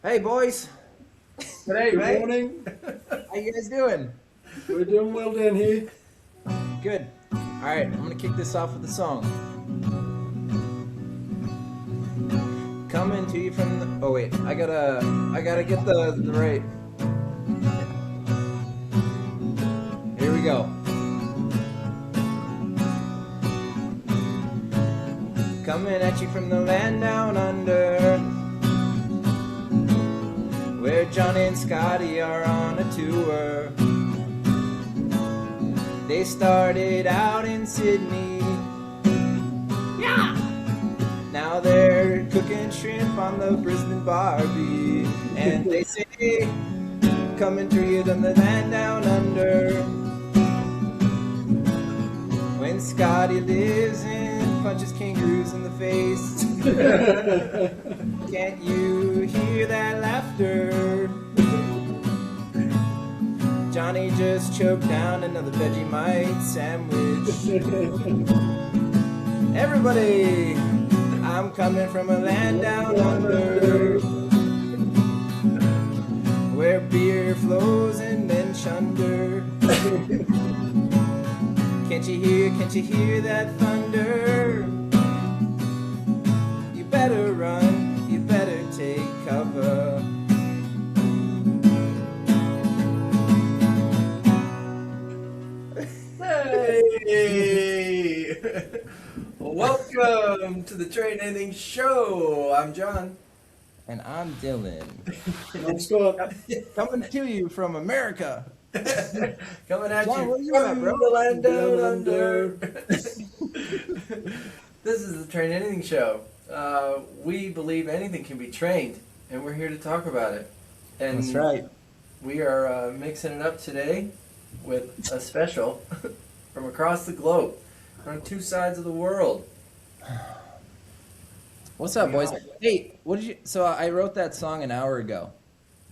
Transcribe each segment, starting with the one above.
Hey boys, Hey, Good mate. morning. how you guys doing? We're doing well down here. Good. All right, I'm gonna kick this off with a song. Coming to you from the. Oh wait, I gotta get the right. Here we go. Coming at you from the land down under, where Johnny and Scotty are on a tour. They started out in Sydney. Yeah! Now they're cooking shrimp on the Brisbane Barbie. And they say, coming to you from the land down under, when Scotty lives and punches kangaroos in the face. Can't you hear that laughter? Johnny just choked down another Vegemite sandwich. Everybody, I'm coming from a land down under, where beer flows and men chunder. Can't you hear that thunder? You better run, you better take cover. Hey! Welcome to the TrainAnything Show. I'm John. And I'm Dylan, I'm Scott. coming to you from America. Coming at John, you where you at, from bro? the land down under. This is the TrainAnything Show. We believe anything can be trained, and we're here to talk about it. And That's right. we are mixing it up today with a special from across the globe, on two sides of the world. What's up, boys? Hey, what did you? So I wrote that song an hour ago,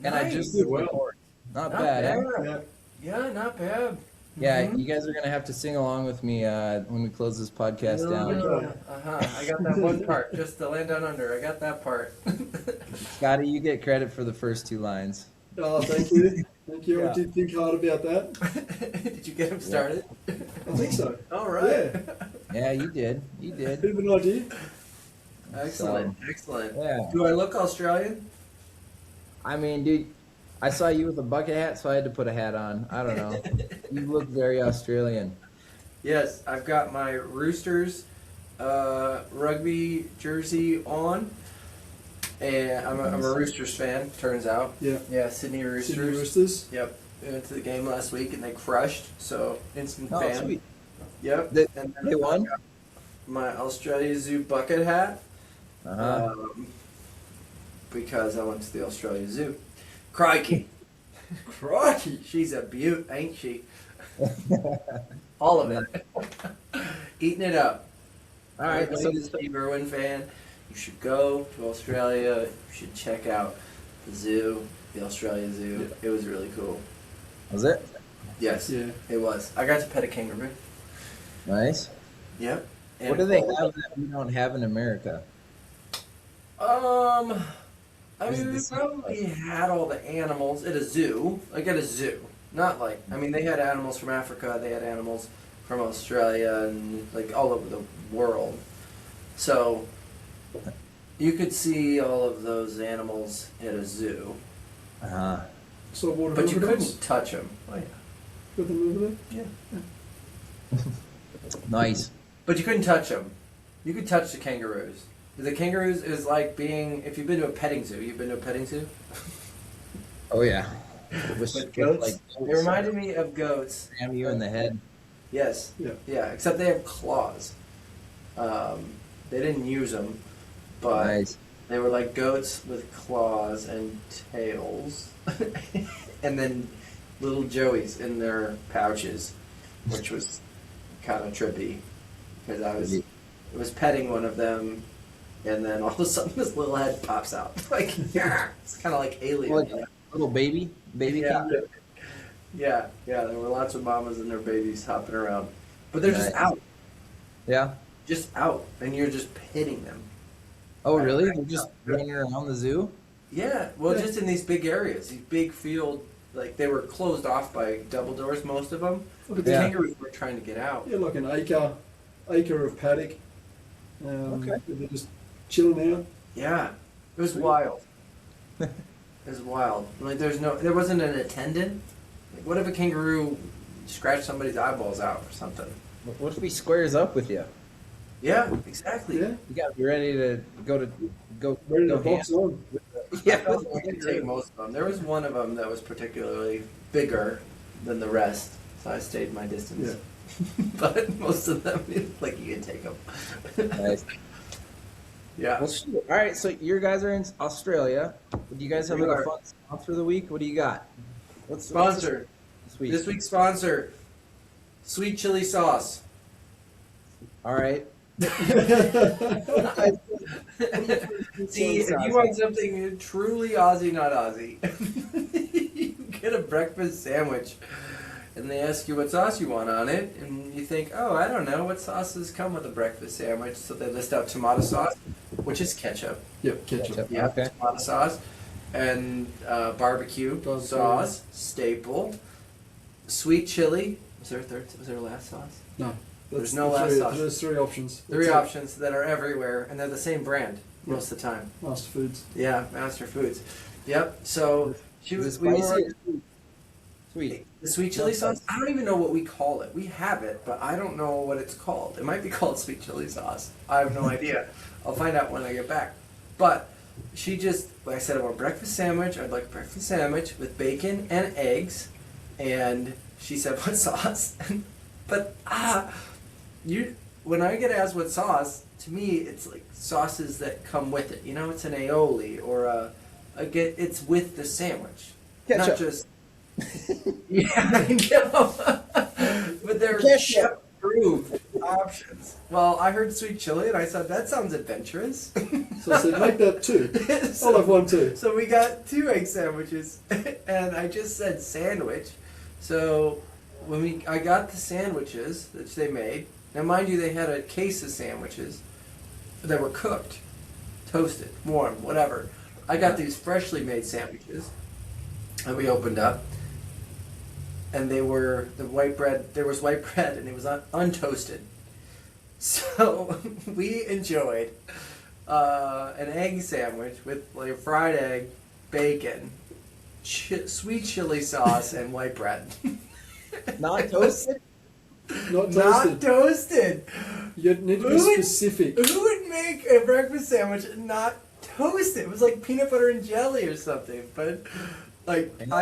and I just Nice. did record. Not bad. Eh? Yeah. Yeah, not bad. Yeah, Mhm. you guys are gonna have to sing along with me when we close this podcast down. I got that one part, just the land down under. I got that part. Scotty, you get credit for the first two lines. Oh, thank you. Thank you. Yeah. I did think hard about that. Did you get him started? I think so. All right. Yeah. Yeah, you did. You did. Bit of an idea. Excellent. Excellent. Yeah. Do I look Australian? I mean, dude, I saw you with a bucket hat, so I had to put a hat on. I don't know. You look very Australian. Yes, I've got my Roosters rugby jersey on. And I'm a Roosters fan, turns out. Yeah. Yeah, Sydney Roosters. Sydney Roosters. Yep. We went to the game last week and they crushed, so instant Oh, fan. sweet. Yep. They- And then they won? I got my Australia Zoo bucket hat. Uh-huh. Because I went to the Australia Zoo. Crikey. Crikey. She's a beaut, ain't she? All of it. Eating it up. All right. So Everybody's a Steve Irwin fan. You should go to Australia. You should check out the zoo, the Australia Zoo. It was really cool. was it Yes, Yeah. it was. I got to pet a kangaroo. nice? Yep. What And do they have that we don't have in America? I Is mean, it we the same probably had all the animals at a zoo. Like at a zoo. Not like, I mean, they had animals from Africa, they had animals from Australia, and like all over the world. So, you could see all of those animals at a zoo, Uh-huh. So water but you hooligans. couldn't touch them. Oh, yeah. Got them over there. Nice. But you couldn't touch them. You could touch the kangaroos. The kangaroos is like being, if you've been to a petting zoo, you've been to a petting zoo? Oh yeah. With goats? It reminded me of goats. Slam you in the head. Yes. Yeah. Yeah, except they have claws. They didn't use them, but Nice. they were like goats with claws and tails. And then little joeys in their pouches, which was kind of trippy because I was petting one of them, and then all of a sudden this little head pops out. Like, yeah, it's kind of like Alien. Like you know? little baby Yeah. kangaroo. Yeah, there were lots of mamas and their babies hopping around. But they're just Nice. out. Yeah. Just out. And you're just hitting them. Oh really? They're just running around the zoo? Yeah, well, Yeah. just in these big areas, these big field, like they were closed off by double doors, most of them. Look But at the that. kangaroos were trying to get out. Yeah, like an acre of paddock. Okay. They're just chilling out. Yeah, it was wild. It was wild. Like there wasn't an attendant. Like, what if a kangaroo scratched somebody's eyeballs out or something? What if he squares up with you? Yeah, exactly. Yeah, You got to be ready to go ready to go box ham. on. Yeah, I could take most of them. There was one of them that was particularly bigger than the rest, so I stayed my distance. But most of them, like you can take them. Nice. Yeah. Well, shoot. All right, so you guys are in Australia. Do you guys have We like are. a fun sponsor of the week? What do you got? What's Sponsor. this week? This week's sponsor, sweet chili sauce. All right. See, if you want something truly Aussie, not Aussie, you get a breakfast sandwich. And they ask you what sauce you want on it, and you think, oh, I don't know, what sauces come with a breakfast sandwich? So they list out tomato sauce, which is ketchup. Yep, ketchup. Yeah, Okay. tomato sauce, and barbecue Barbecue. sauce, staple, sweet chili. Was there a third? Was there a last sauce? No. There's That's no the last three, sauce. There's 3 options. Three That's it. options that are everywhere, and they're the same brand most of the time. Master Foods. Yeah, Master Foods. Yep. So she Is was. it We spicy were, or sweet? the sweet chili sauce. I don't even know what we call it. We have it, but I don't know what it's called. It might be called sweet chili sauce. I have no idea. I'll find out when I get back. But she just, like I said, I want a breakfast sandwich. I'd like a breakfast sandwich with bacon and eggs. And she said, "What sauce?" But when I get asked what sauce, to me it's like sauces that come with it. You know, it's an aioli or it's with the sandwich, Ketchup. not just. Yeah, I know. But they're Ketchup. chef-approved options. Well, I heard sweet chili, and I said that sounds adventurous. So I said, make that 2. So- I'll have 1 too. So we got 2 egg sandwiches, and I just said sandwich. So I got the sandwiches that they made. Now, mind you, they had a case of sandwiches that were cooked, toasted, warm, whatever. I got these freshly made sandwiches, and we opened up, and they were the white bread. There was white bread, and it was untoasted. So we enjoyed an egg sandwich with like fried egg, bacon, sweet chili sauce, and white bread. Not toasted? Not toasted. Not toasted. You need to be Who would- specific. Who would make a breakfast sandwich and not toast it? It was like peanut butter and jelly or something. But like Yeah.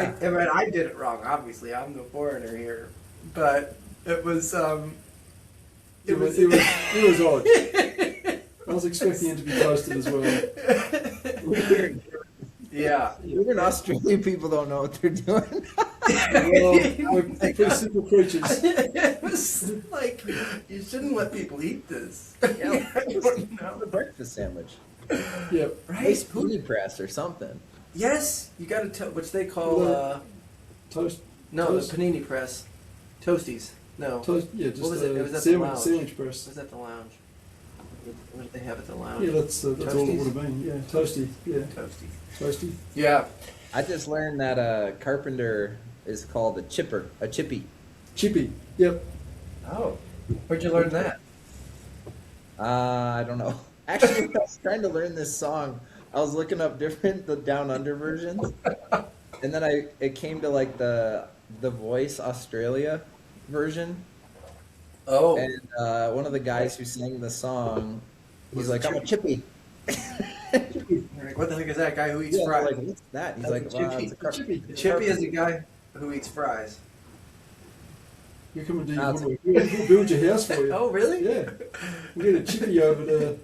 I did it wrong. Obviously, I'm the foreigner here. But it was It was odd. I was expecting it to be toasted as well. Yeah. Even Australian people don't know what they're doing. Well, we're pretty simple creatures. It was like you shouldn't let people eat this. Yeah, I don't a know. breakfast sandwich. Yep. Right? Nice penny press or something. Yes, you got to tell which they call Toast. no Toast. the panini press, toasties. No, Toast. Yeah, just What was it? It was at the sandwich, lounge. sandwich press. was at the lounge. What did they have at the lounge? Yeah, that's all it Toasties? would have been. Yeah, toasty. Yeah, Toasty. toasty. Yeah. I just learned that a carpenter is called a chippy. Chippy. Yep. Oh, where'd you learn that? I don't know. Actually, when I was trying to learn this song, I was looking up the Down Under versions, and then it came to like the Voice Australia version, Oh, and one of the guys who sang the song, he's Was like, it "I'm a chippy." you're like, what the heck is that guy who eats Yeah, fries? like, what's that? He's That's like, a "Wow, chippy." it's a car- Chippy. The chippy is a guy who eats fries. You come and do your That's- woodwork. We'll build your house for you. Oh, really? Yeah. We'll get a chippy over to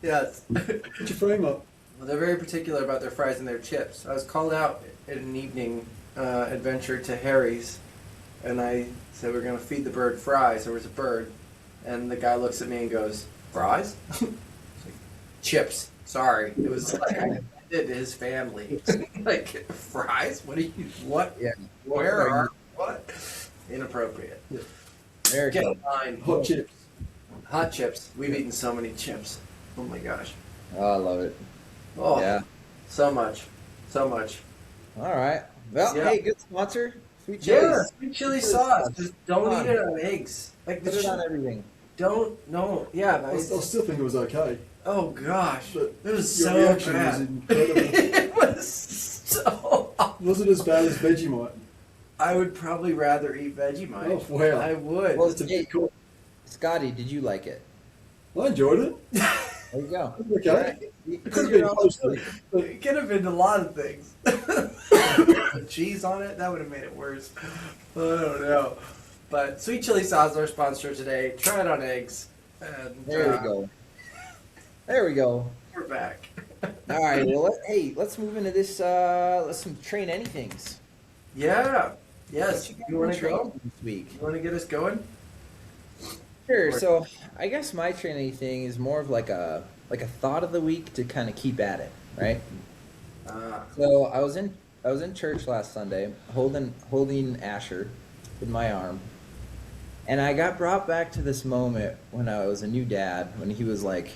Yes. put your frame up. Well, they're very particular about their fries and their chips. I was called out in an evening adventure to Harry's, and I said we're going to feed the bird fries. There was a bird, and the guy looks at me and goes, "Fries?" I was like, "Chips. Sorry." It was like I did to his family. Like, fries? What are you? What? Yeah. Where are? What? Inappropriate. Yeah. Get American. in line. Hot chips. Hot chips. We've eaten so many chips. Oh my gosh. Oh, I love it. Oh, Yeah. So much. So much. All right. Well, Yeah. hey, good sponsor. Sweet chili. Yeah, sweet chili sauce. Just don't eat it on eggs. Like Put it on everything. Don't, no. Yeah, I still think it was okay. oh gosh. But It was your so reaction bad. was incredible. It was so Was it as bad as Vegemite? I would probably rather eat Vegemite. Oh, wow. I would. Well, It's a big call. Scotty, did you like it? I enjoyed it. There you go. It was okay. It Because could have you're been all closer. But It could have been a lot of things. Cheese on it, that would have made it worse. I don't know. But sweet chili sauce is our sponsor today. Try it on eggs. And There we go. There we go. we're back. All right. Well, let's move into this. Let's some train anythings. Yeah. Yes. What You want to train go? this week? You want to get us going? Sure. So I guess my train anything is more of like a thought of the week to kind of keep at it, right? So I was in church last Sunday, holding Asher in my arm, and I got brought back to this moment when I was a new dad, when he was like,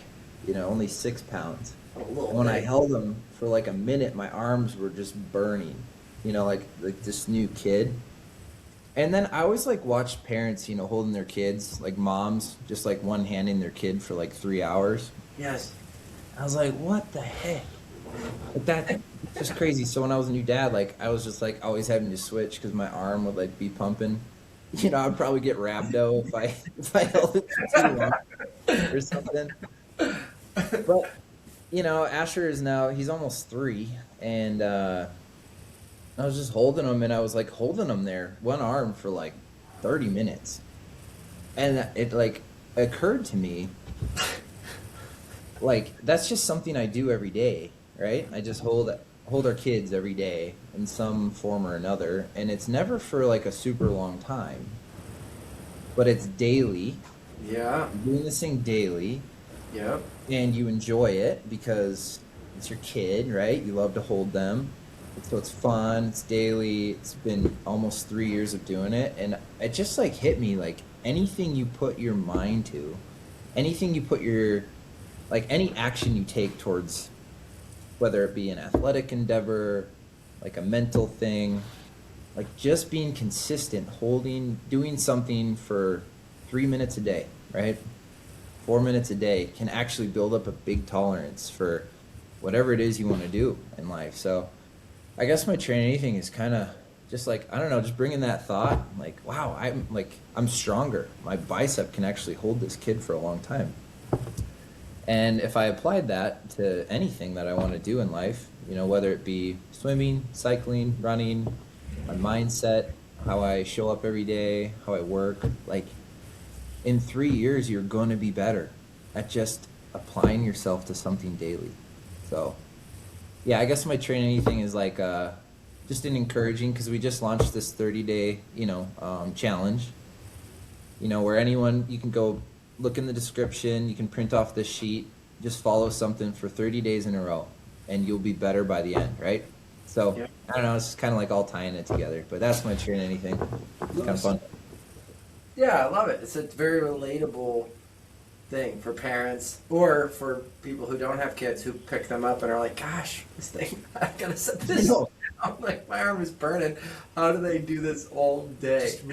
only 6 pounds. A little And when I bit. held him for like a minute, my arms were just burning, like this new kid. And then I always like watched parents, holding their kids, like moms, just like one handing their kid for like 3 hours. Yes. I was like, what the heck? But that's just crazy. So when I was a new dad, like I was just like always having to switch because my arm would like be pumping. I'd probably get rhabdo if I held it for too long or something. But Asher is now he's almost 3, and I was just holding him, and I was like holding him there, one arm for like 30 minutes, and it like occurred to me. Like that's just something I do every day, right? I just hold our kids every day in some form or another, and it's never for like a super long time, but it's daily. Yeah. You're doing this thing daily, Yep. and you enjoy it because it's your kid, right? You love to hold them, so it's fun. It's daily. It's been almost 3 years of doing it, and it just like hit me like anything you put your mind to, anything you put your like any action you take towards, whether it be an athletic endeavor, like a mental thing, like just being consistent, doing something for 3 minutes a day, right? 4 minutes a day can actually build up a big tolerance for whatever it is you want to do in life. So I guess my TrainAnything is kind of just like, I don't know, just bringing that thought, like, wow, I'm stronger. My bicep can actually hold this kid for a long time. And if I applied that to anything that I want to do in life, whether it be swimming, cycling, running, my mindset, how I show up every day, how I work, like in 3 years, you're going to be better at just applying yourself to something daily. So yeah, I guess my TrainAnything is like just an encouraging, because we just launched this 30-day, challenge, where anyone, you can go look in the description, you can print off this sheet, just follow something for 30 days in a row, and you'll be better by the end, right? So, Yeah. I don't know, it's kind of like all tying it together, but that's my TrainAnything. It's kind of fun. Yeah, I love it. It's a very relatable thing for parents or for people who don't have kids who pick them up and are like, gosh, this thing, I gotta set this No. down. Like, my arm is burning. How do they do this all day? just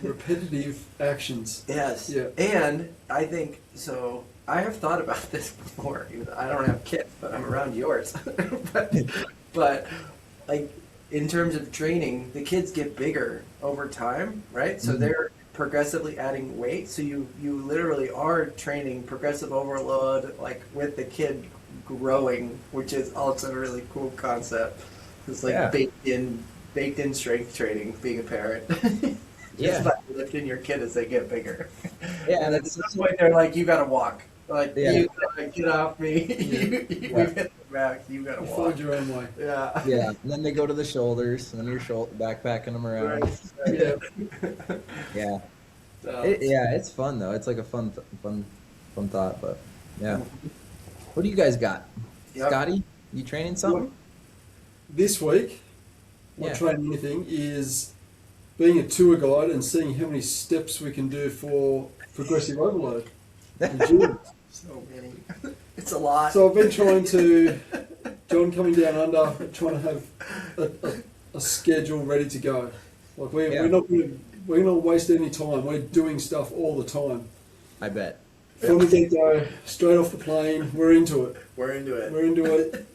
repetitive actions. Yes. Yeah. And I think, so I have thought about this before. Even though I don't have kids, but I'm around yours. but like, in terms of training, the kids get bigger over time, right? So they're progressively adding weight. So you literally are training progressive overload, like with the kid growing, which is also a really cool concept. It's like Yeah. baked in strength training, being a parent. Yeah. Just by lifting your kid as they get bigger. Yeah, And at that's some point they're like, you gotta walk. Like, Yeah. you gotta get off me. We've hit the max. You gotta You walk. find your own way. Yeah. Yeah, and then they go to the shoulders, and then you're backpacking them around. Right. Yeah. Yeah. So, It's fun though. It's like a fun thought, but yeah. What do you guys got? Yep. Scotty, you training something? This week, my Yeah. TrainAnything is being a tour guide and seeing how many steps we can do for progressive overload. in gym. so many. It's a lot. So I've been trying to John coming down under, trying to have a schedule ready to go. Like we're not going to waste any time. We're doing stuff all the time. I bet. From the get go, straight off the plane, we're into it. We're into it. We're into it.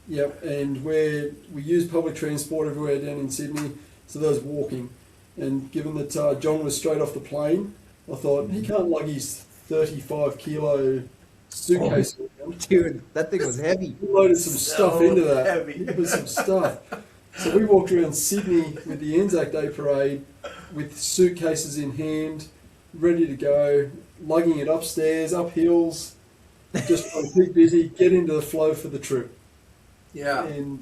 Yep, and we use public transport everywhere down in Sydney, so there's walking. And given that John was straight off the plane, I thought he can't lug his 35 kilo suitcase around. Dude, that thing was heavy. He loaded some stuff into that. heavy. It was some stuff. So we walked around Sydney with the Anzac Day parade with suitcases in hand, ready to go, lugging it upstairs, up hills, just trying to keep busy, get into the flow for the trip. Yeah. And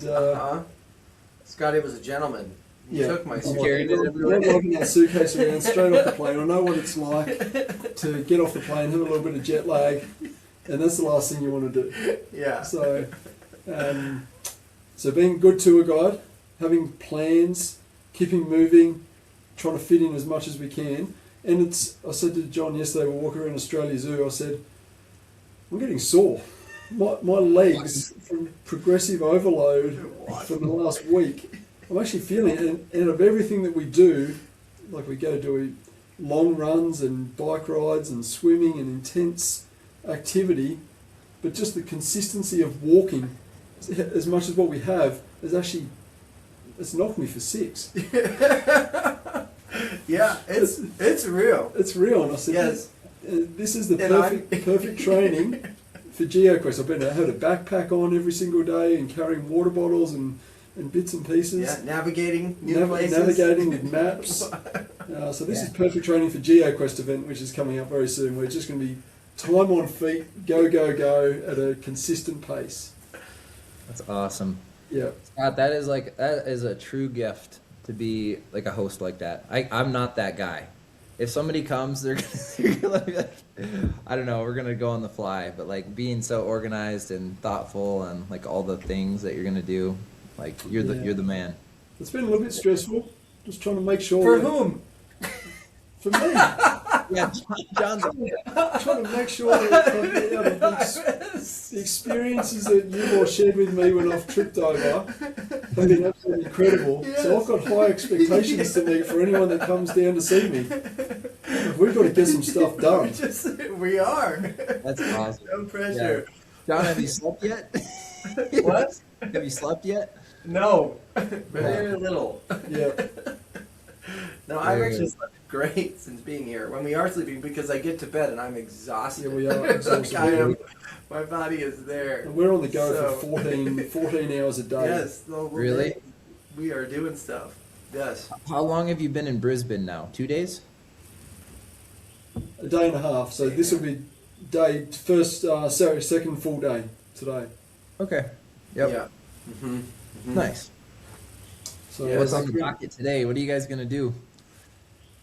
Scotty was a gentleman. He took my I'm suitcase. carried it everywhere. I'm lugging that suitcase around straight off the plane. I know what it's like to get off the plane, have a little bit of jet lag, and that's the last thing you want to do. Yeah. So, so being a good tour guide, having plans, keeping moving, trying to fit in as much as we can. And I said to John yesterday, we're walking around Australia Zoo, I said, I'm getting sore. My legs from progressive overload from the last week, I'm actually feeling it. And of everything that we do, like we go do long runs and bike rides and swimming and intense activity, but just the consistency of walking as much as what we have is actually, it's knocked me for 6. Yeah, it's real. It's real. And I said, Yes. this is the perfect training for GeoQuest. I've been had a backpack on every single day and carrying water bottles and bits and pieces. Yeah, navigating new places. Navigating with maps. So this is perfect training for GeoQuest event, which is coming up very soon. We're just going to be time on feet, go at a consistent pace. That's awesome. Yeah. Scott, that is a true gift to be like a host like that. I'm not that guy. If somebody comes, they're gonna be like, I don't know, we're gonna go on the fly. But like being so organized and thoughtful and like all the things that you're gonna do, like you're the man. It's been a little bit stressful. Just trying to make sure. For whom? For me. Yeah, John's Trying to make sure that the experiences that you've all shared with me when I've tripped over have been absolutely incredible. Yes. So I've got high expectations to meet for anyone that comes down to see me. We've got to get some stuff done. We are. That's awesome. No pressure. Yeah. John, have you slept yet? What? Have you slept yet? No. Very little. Yeah. No, I've actually slept great since being here. When we are sleeping, because I get to bed and I'm exhausted. Yeah, we are exhausted. My body is there. And we're on the go So- for 14 hours a day. Yes. No, Really? We are doing stuff. Yes. How long have you been in Brisbane now? 2 days? A day and a half. So this will be second full day today. Okay. Yep. Yeah. Mm-hmm. Nice. So Yeah, What's on the docket today? What are you guys gonna do?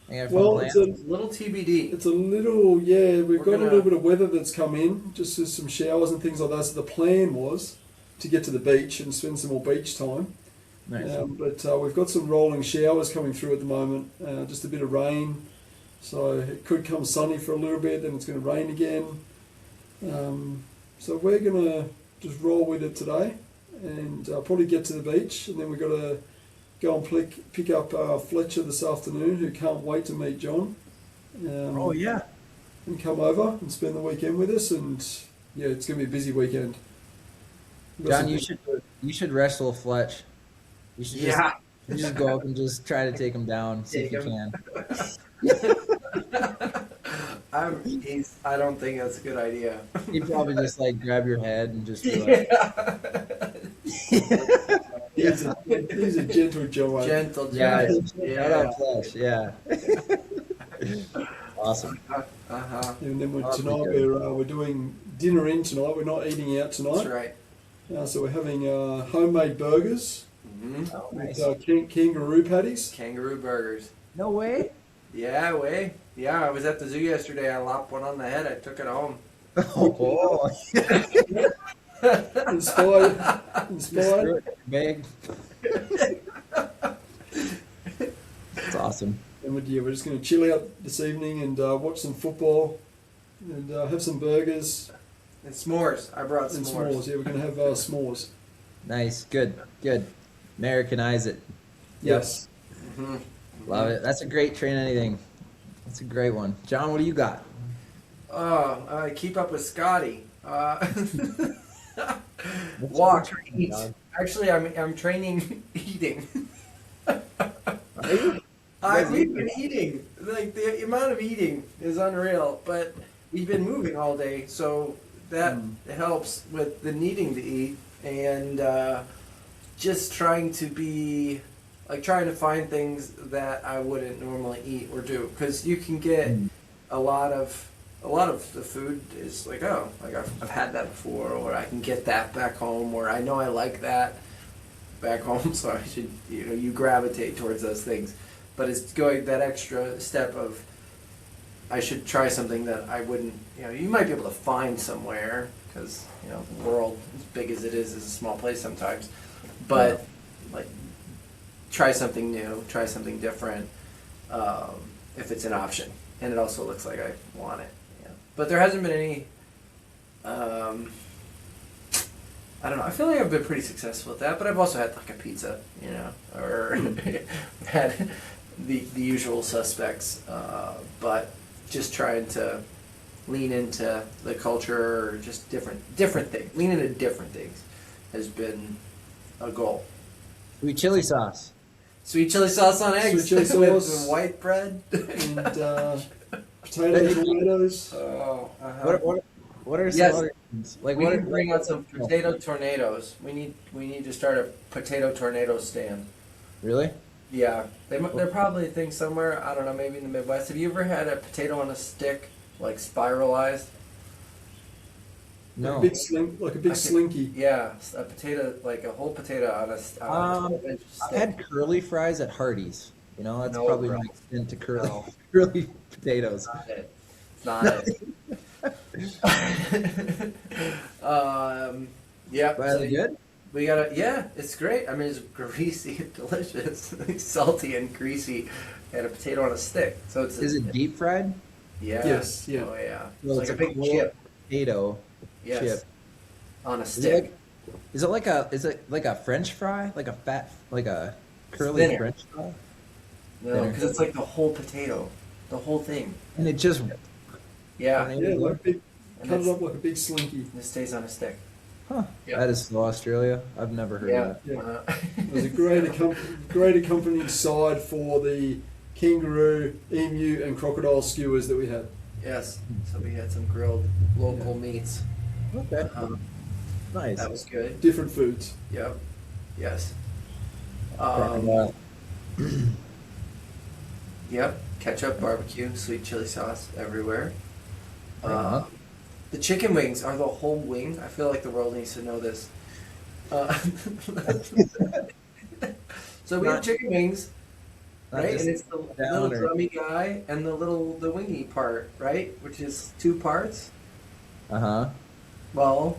Any fun well, plans? it's Little TBD. a little, we've We're got gonna- a little bit of weather that's come in, just as some showers and things like that. So the plan was to get to the beach and spend some more beach time. Nice. But we've got some rolling showers coming through at the moment, just a bit of rain. So it could come sunny for a little bit, then it's going to rain again. So we're going to just roll with it today and probably get to the beach. And then we've got to go and pick up Fletcher this afternoon, who can't wait to meet John. Oh yeah. And come over and spend the weekend with us. And yeah, it's going to be a busy weekend. We've got John, some- you should wrestle Fletch. You should just go up and just try to take him down. See if you can. I don't think that's a good idea. He'd probably just like grab your head and just be like, He's a gentle Joe. Gentle, yeah, gentle. shout out Fletch, yeah. Awesome. Uh-huh. And then Oh, tonight pretty we're doing dinner in tonight. We're not eating out tonight. That's right. So we're having homemade burgers Mm-hmm. Oh, with nice. kangaroo patties. Kangaroo burgers. No way. Yeah, way. Yeah, I was at the zoo yesterday. I lopped one on the head. I took it home. Oh, Inspired. big. That's awesome. And we're just going to chill out this evening and watch some football and have some burgers And s'mores. I brought And s'mores. s'mores. Yeah, we're going to have s'mores. Nice, good. Americanize it. Yes. Mm-hmm. Love it. That's a great train anything. That's a great one. John, what do you got? I keep up with Scotty. What's Walk, your eat. dog? Actually, I'm training eating. Are you? We've been eating. Like the amount of eating is unreal, but we've been moving all day, so that helps with the needing to eat and just trying to find things that I wouldn't normally eat or do, because you can get a lot of the food is like, oh, like I've had that before, or I can get that back home, or I know I like that back home, so I should, you gravitate towards those things. But it's going that extra step of, I should try something that I wouldn't, you might be able to find somewhere, because, the world, as big as it is a small place sometimes. But, like, try something new, try something different, if it's an option. And it also looks like I want it. But there hasn't been any, I don't know. I feel like I've been pretty successful at that, but I've also had like a pizza, or had the usual suspects. But just trying to lean into the culture, or just different things. Lean into different things has been a goal. Sweet chili sauce. Sweet chili sauce on eggs. Sweet chili with sauce. white bread. And potatoes, tomatoes. Oh, uh-huh. What are some Yes. other things? Like We what need are to bring out some potato tornadoes. We need to start a potato tornado stand. Really? Yeah, they're probably a thing somewhere. I don't know, maybe in the Midwest. Have you ever had a potato on a stick, like spiralized? No. Like a big slinky. Yeah, a potato, like a whole potato on a 12-inch I've stick. had curly fries at Hardee's. That's No, probably bro. my extent to curly No. curly potatoes. Not it. It's not it. Yeah. But are they good? We gotta, yeah, it's great. I mean, it's greasy and delicious, salty and greasy, and a potato on a stick. So it's Is it deep fried? Yeah. Yes, yeah. Oh yeah. Well, it's like a big cool chip. Potato Yes. chip. On a Is stick. it like a French fry? Like a curly thinner. French fry? No, because it's like the whole potato, the whole thing. And it just Yeah. Yeah, like big, And cut it it's- up like a big slinky. It stays on a stick. Huh. Yeah. That is so Australia. I've never heard Yeah. of that. Yeah. There's a great accompanying side for the kangaroo, emu, and crocodile skewers that we had. Yes. So we had some grilled local meats. Okay. Nice. That was good. Different foods. Yep. Yes. Crocodile. Yep. Ketchup, barbecue, sweet chili sauce everywhere. Uh-huh. The chicken wings are the whole wing. I feel like the world needs to know this. So we have chicken wings, Not right? just And it's the down little or- drummy guy and the wingy part, right? Which is 2 parts. Uh-huh. Well,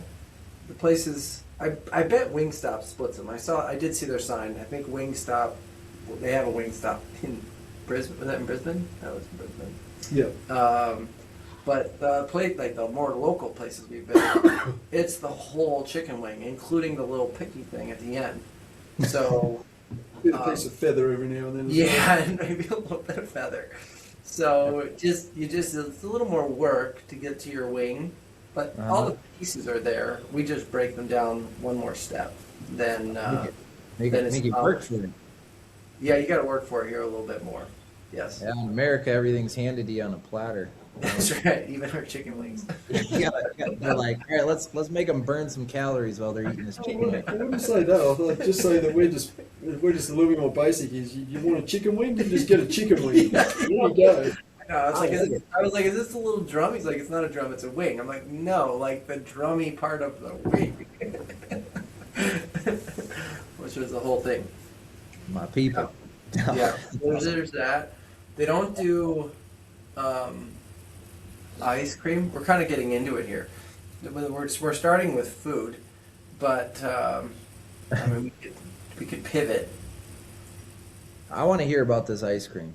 the place is. I bet Wingstop splits them. I did see their sign. I think Wingstop. They have a Wingstop in Brisbane. Was that in Brisbane? That was in Brisbane. Yeah. But the place, like the more local places we've been, it's the whole chicken wing, including the little picky thing at the end. So Bit of piece of feather every now and then. yeah, and maybe a little bit of feather. So it's a little more work to get to your wing, but all the pieces are there. We just break them down one more step. Then Make then it's it not- work for it. yeah, you got to work for it here a little bit more. Yes, Yeah, in America, everything's handed to you on a platter. that's right. Even our chicken wings. They're like, all right, let's make them burn some calories while they're eating this I chicken. wouldn't say that. I'd just say that we're just a little bit more basic. Is you want a chicken wing? You just get a chicken wing. There you go. No, it's like, I was like, is this a little drum? He's like, it's not a drum, it's a wing. I'm like, no, like the drummy part of the wing. Which was the whole thing. My people. Yeah, there's that. They don't do ice cream. We're kind of getting into it here. We're starting with food, but I mean, we could pivot. I want to hear about this ice cream.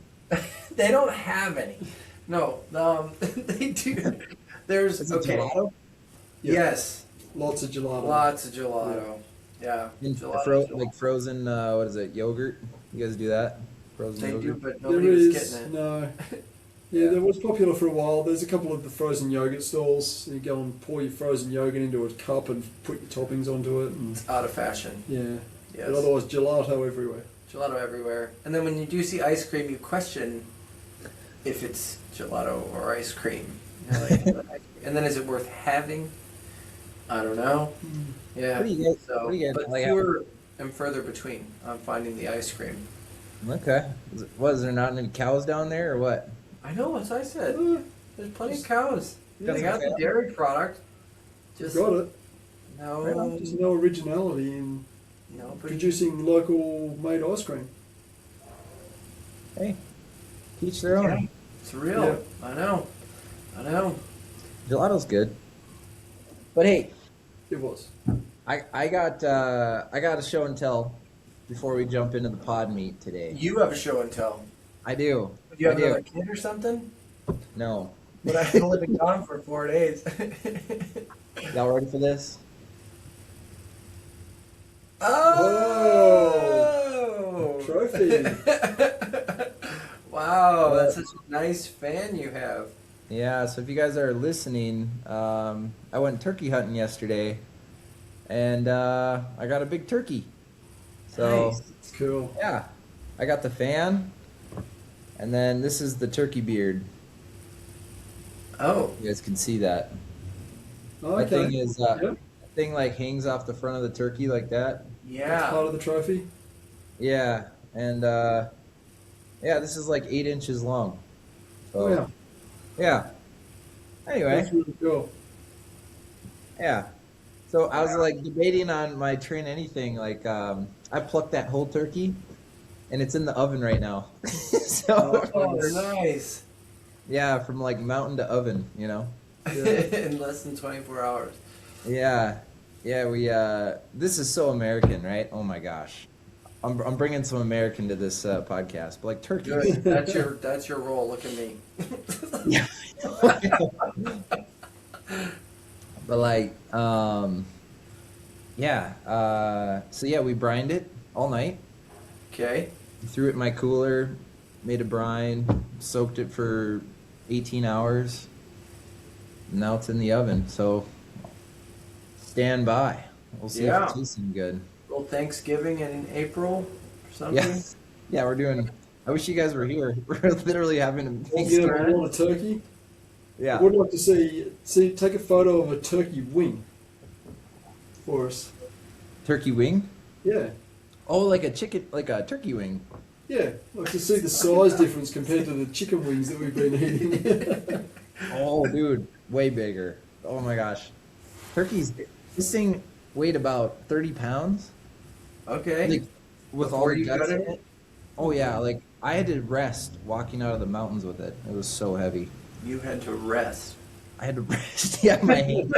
They don't have any. No, they do. There's Is it okay. gelato? Yeah. Yes, Lots of gelato. lots of gelato. Yeah, gelato. Like frozen, what is it, yogurt? You guys do that? Frozen They do, yogurt? but There nobody was is getting it. no. Yeah, that was popular for a while. There's a couple of the frozen yogurt stalls. You go and pour your frozen yogurt into a cup and put your toppings onto it. And, It's out of fashion. yeah. Yes. But otherwise, gelato everywhere. Gelato everywhere. And then when you do see ice cream, you question if it's gelato or ice cream. You know, like, and then is it worth having? I don't know. Yeah. What do you guys- So, what do you guys but like fewer and further between on finding the ice cream. Okay. Is there not any cows down there or what? I know, as I said, Uh, there's plenty of cows. Yeah, They got the dairy product. Just got it. no, There's no originality in no, but producing local made ice cream. Hey, teach their own. yeah, it's real. Yeah. I know. Gelato's good. But hey, It was. I got a show and tell before we jump into the pod meet today. You have a show and tell. I do. Do you have I do. another kid or something? No. But I've been living gone for 4 days. Y'all ready for this? Oh! Trophy. Wow, that's such a nice fan you have. Yeah, so if you guys are listening, I went turkey hunting yesterday, and I got a big turkey. So, Nice. It's cool. yeah, I got the fan, and then this is the turkey beard. Oh, You guys can see that. Oh, That okay. thing is, Yep. that thing like hangs off the front of the turkey like that. That's yeah. part of the trophy. Yeah, and yeah, this is like 8 inches long. So, Oh, yeah. yeah. Anyway. That's really cool. Yeah. So I was like debating on my TrainAnything. Like, I plucked that whole turkey, and it's in the oven right now. So Oh, nice. yeah, from like mountain to oven, you know. In less than 24 hours. Yeah, yeah. This is so American, right? Oh my gosh, I'm bringing some American to this podcast. But like turkey. Good. That's your role. Look at me. But like, yeah. So yeah, we brined it all night. Okay. Threw it in my cooler, made a brine, soaked it for 18 hours. Now it's in the oven, so stand by. We'll see Yeah. if it tastes any good. Little Thanksgiving in April or something. Yeah, yeah, we're doing. I wish you guys were here. We're literally having a We'll big get Thanksgiving. a lot of turkey. I yeah. would like to see take a photo of a turkey wing for us. Turkey wing. Yeah. Oh, like a turkey wing. Yeah. I'd like to see the size difference compared to the chicken wings that we've been eating. Oh, dude, way bigger. Oh my gosh, turkeys. This thing weighed about 30 pounds. Okay. Like, with all Before the you guts got in it? it. Oh yeah, like I had to rest walking out of the mountains with it. It was so heavy. You had to rest. I had to rest. Yeah, my hand.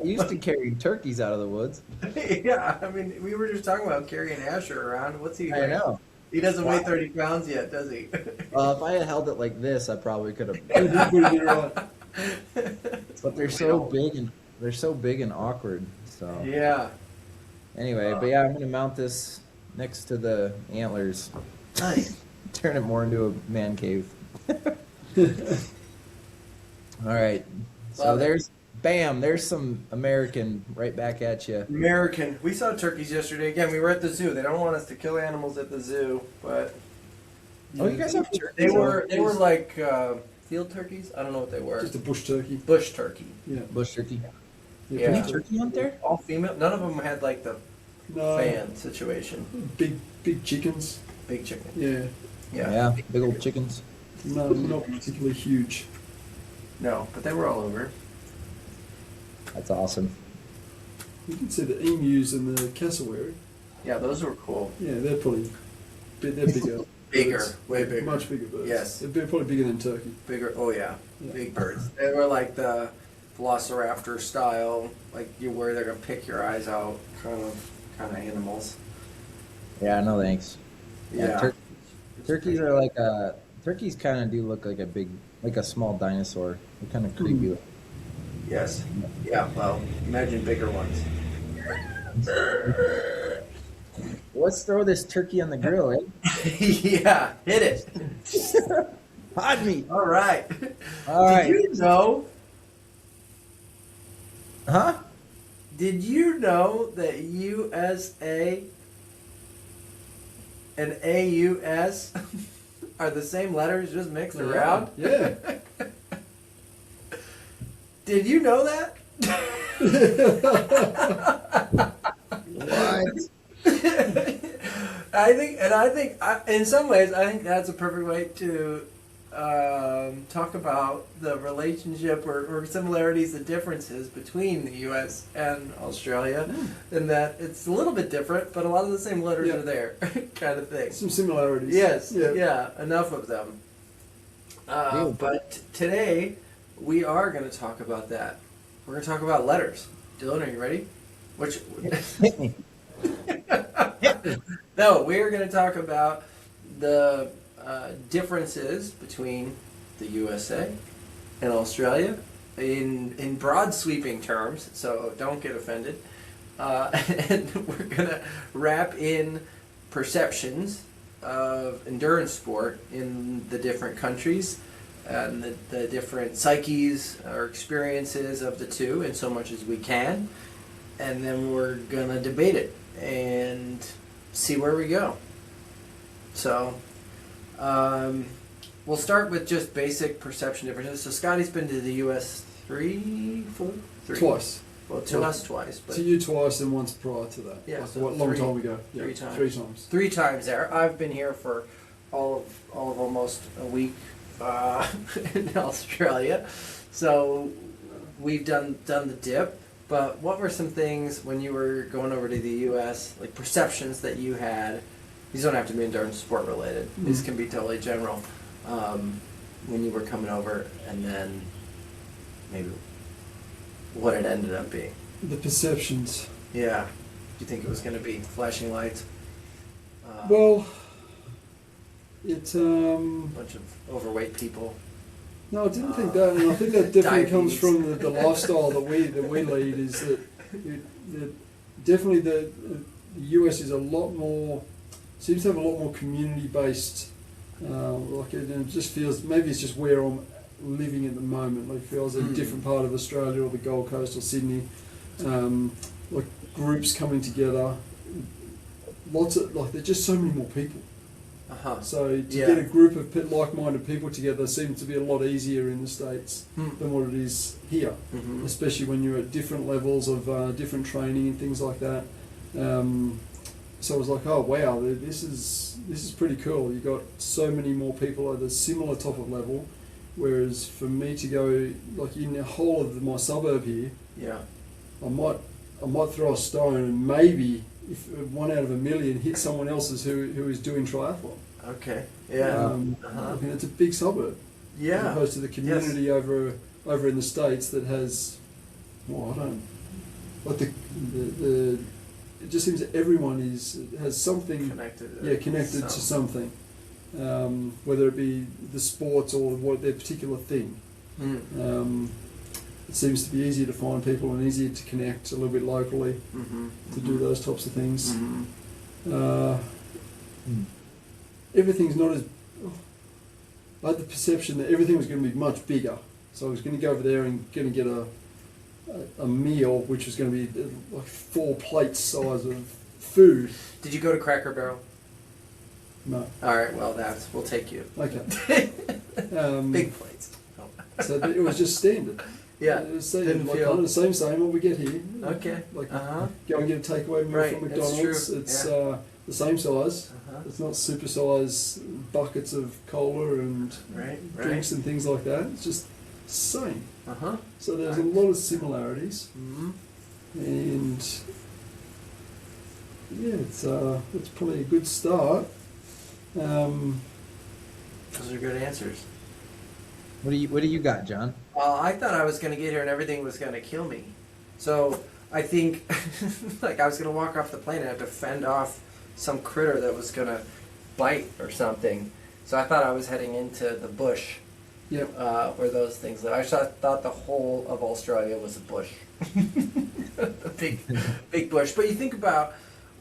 I used to carry turkeys out of the woods. Yeah, I mean, we were just talking about carrying Asher around. What's he I weigh? know. He doesn't weigh 30 pounds yet, does he? If I had held it like this, I probably could have. You did pretty good, right. But they're so big and awkward. So Yeah. anyway, but yeah, I'm gonna mount this next to the antlers. Nice. Turn it more into a man cave. All right. So Love it. there's some American right back at you. American. We saw turkeys yesterday. Again, we were at the zoo. They don't want us to kill animals at the zoo, but Oh, you guys have turkeys? they were like field turkeys. I don't know what they were. Just a bush turkey. Bush turkey. Yeah. Bush turkey. Yeah. Yeah. Can you turkey hunt there? All female. None of them had like the No. fan situation. Big chickens. Big chicken. Yeah. Yeah. Yeah, big old chickens. No, not particularly huge. No, but they were all over. That's awesome. You can see the emus and the cassowary. Yeah, those were cool. Yeah, they're bigger. Bigger, birds. way bigger. Much bigger birds. Yes. They're probably bigger than turkey. Bigger. Oh yeah, Yeah. big birds. They were like the velociraptor style, like you where they're gonna pick your eyes out, kind of animals. Yeah, no thanks. Yeah. Turkeys are like turkeys kind of do look like a small dinosaur. They're kind of creepy. Yes. Yeah. Well, imagine bigger ones. Let's throw this turkey on the grill, eh? Yeah. Hit it. Hot meat. All right. All Did right. you know? Huh? Did you know that USA and AUS are the same letters, just mixed around? Yeah. Did you know that? What? I think, in some ways, I think that's a perfect way to talk about the relationship or similarities and differences between the U.S. and Australia, in that it's a little bit different, but a lot of the same letters are there, kind of thing. Some similarities. Yes, Yeah. yeah, enough of them. But today, we are going to talk about that. We're going to talk about letters. Dylan, are you ready? Which? Hit me. No, we're going to talk about the differences between the USA and Australia in broad sweeping terms, so don't get offended. And we're going to wrap in perceptions of endurance sport in the different countries and the different psyches or experiences of the two in so much as we can. And then we're going to debate it and see where we go. So, we'll start with just basic perception differences. So Scotty's been to the U.S. three. Twice. Well, to us twice, but To you twice and once prior to that. Yeah, Like, so what, long three- time ago? Yeah, 3 times. 3 times. 3 times there. I've been here for all of almost a week in Australia, so we've done the dip. But what were some things when you were going over to the U.S., like perceptions that you had? These don't have to be endurance sport related. These can be totally general. When you were coming over, and then maybe what it ended up being. The perceptions. Yeah. Do you think it was going to be flashing lights? Well, it. A bunch of overweight people. No, I didn't think that, and I think that definitely comes Diabetes. from the lifestyle that we lead. Is that definitely the US is a lot more, seems to have a lot more community based. Like it just feels, maybe it's just where I'm living at the moment. Like it feels a different part of Australia or the Gold Coast or Sydney. Like groups coming together. Lots of there's just so many more people. Uh-huh. So to get a group of like-minded people together seems to be a lot easier in the States than what it is here, Mm-hmm. especially when you're at different levels of different training and things like that. So I was like, oh wow, this is pretty cool. You got so many more people at a similar type of level, whereas for me to go like in the whole of my suburb here, Yeah. I might throw a stone and maybe if 1 out of a million hit someone else's who is doing triathlon. Okay. Yeah. I mean, it's a big suburb. As Yeah. opposed to the community over in the States that has, well, I don't, like the it just seems that everyone has something Connected. connected to something, whether it be the sports or what their particular thing. It seems to be easier to find people and easier to connect a little bit locally to do those types of things. Everything's not as. I had the perception that everything was going to be much bigger, so I was going to go over there and going to get a meal which was going to be like 4 plates size of food. Did you go to Cracker Barrel? No. All right. Well, we'll take you. Okay. Big plates. So it was just standard. Yeah. It was Didn't like feel- kind of the same what we get here. Okay. Like Uh-huh. go and get a takeaway meal Right, from that's McDonald's. true, It's yeah. the same size. Uh-huh. It's not super size buckets of cola and Right. drinks and things like that. It's just the same. Uh-huh. So there's a lot of similarities, Mm-hmm. and yeah, it's probably a good start. Those are good answers. What do you got, John? Well, I thought I was going to get here and everything was going to kill me. So I think, like, I was going to walk off the plane and have to fend off some critter that was going to bite or something. So I thought I was heading into the bush Yep. where those things live. I thought the whole of Australia was a bush, a big bush. But you think about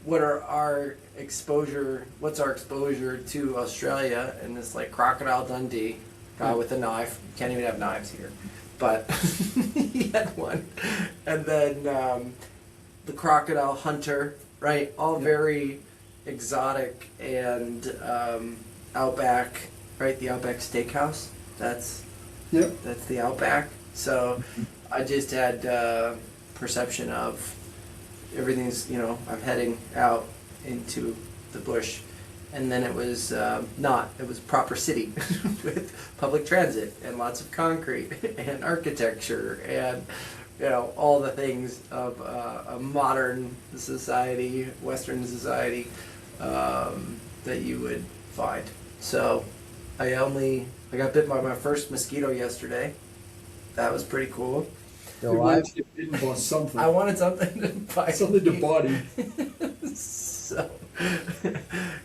what's our exposure to Australia, and it's like Crocodile Dundee, guy with a knife. You can't even have knives here, but he had one. And then the crocodile hunter, right? All very exotic and outback, right? The Outback Steakhouse. That's the Outback. So I just had perception of everything's, I'm heading out into the bush. And then it was not. It was proper city with public transit and lots of concrete and architecture and, all the things of a modern society, Western society, that you would find. So I got bit by my first mosquito yesterday. That was pretty cool. You wanted to get bitten by something. I wanted something to bite. Something to bite him. So,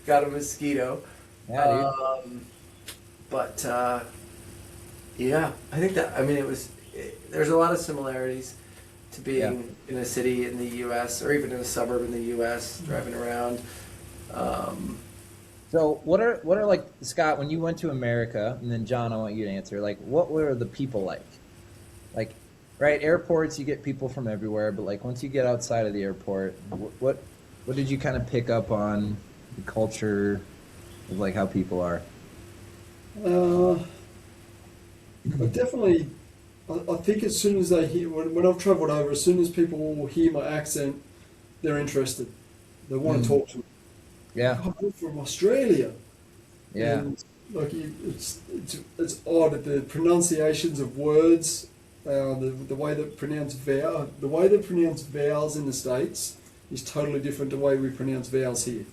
got a mosquito. Yeah, But yeah, I think there's a lot of similarities to being in a city in the U.S. or even in a suburb in the U.S. driving around. So what are like, Scott, when you went to America, and then John, I want you to answer, like, what were the people like? Like, right, airports, you get people from everywhere, but like once you get outside of the airport, what did you kind of pick up on the culture of like how people are? I think as soon as they hear, when I've travelled over, as soon as people hear my accent, they're interested. They want to talk to me. Yeah. Oh, I'm from Australia. Yeah. And like it's odd that the pronunciations of words, the way they pronounce vowels in the States is totally different to the way we pronounce vowels here.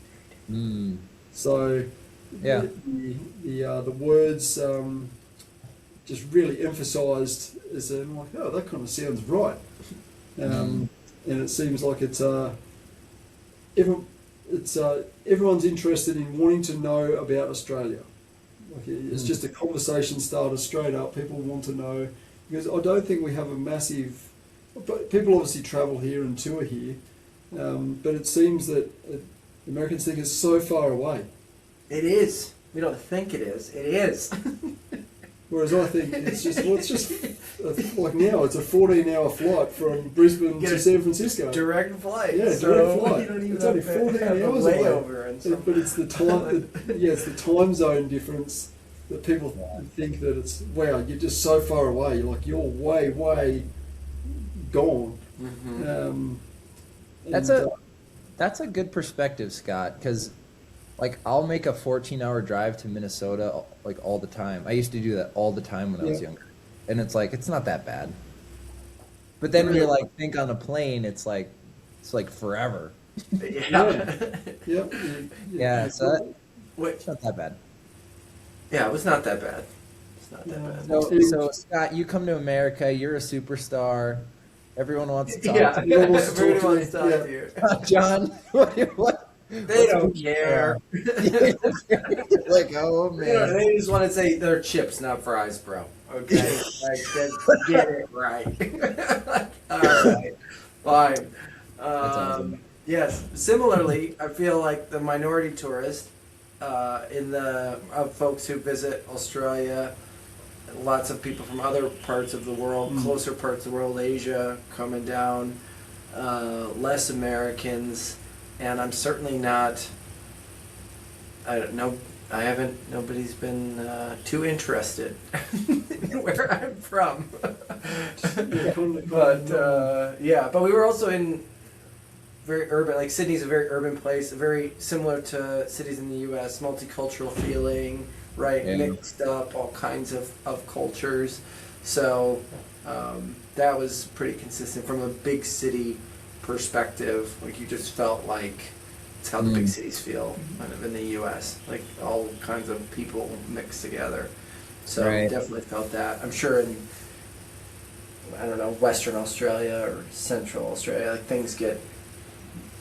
Mm. So Yeah. the words just really emphasised as I'm like, oh, that kind of sounds right. And it seems like everyone's interested in wanting to know about Australia. Like it's just a conversation starter straight up. People want to know, because I don't think we have a massive. But people obviously travel here and tour here, but it seems that Americans think it's so far away. It is. We don't think it is. It is. Whereas I think it's just like now it's a 14-hour flight from Brisbane to San Francisco. Direct flight. Yeah, so direct flight. You don't even It's only 14 hours away. But it's the time. It's the time zone difference that people think that it's wow. You're just so far away. You're like you're way gone. Mm-hmm. That's a good perspective, Scott, because like I'll make a 14-hour drive to Minnesota like all the time. I used to do that all the time when I was younger, and it's like it's not that bad. But then when you like think on a plane, it's like forever. Yeah. So it's not that bad. Yeah, it was not that bad. It's not that bad. So Scott, you come to America, you're a superstar. Everyone wants to talk to you. Everyone wants to talk to you. John, what? They don't care. Like, oh man. They just want to say they're chips, not fries, bro. Okay? Like, just get it right. All right. Fine. That's awesome. Yes. Similarly, I feel like the minority tourist of folks who visit Australia, lots of people from other parts of the world, closer parts of the world, Asia, coming down, less Americans, and I'm certainly not. I don't know. Nobody's been too interested in where I'm from. But we were also in very urban, like Sydney's a very urban place, very similar to cities in the U.S., multicultural feeling, right? Yeah. Mixed up, all kinds of cultures. So that was pretty consistent from a big city perspective. Like you just felt like it's how the big cities feel kind of in the U.S., like all kinds of people mixed together. So definitely felt that. I'm sure in, I don't know, Western Australia or Central Australia, like things get,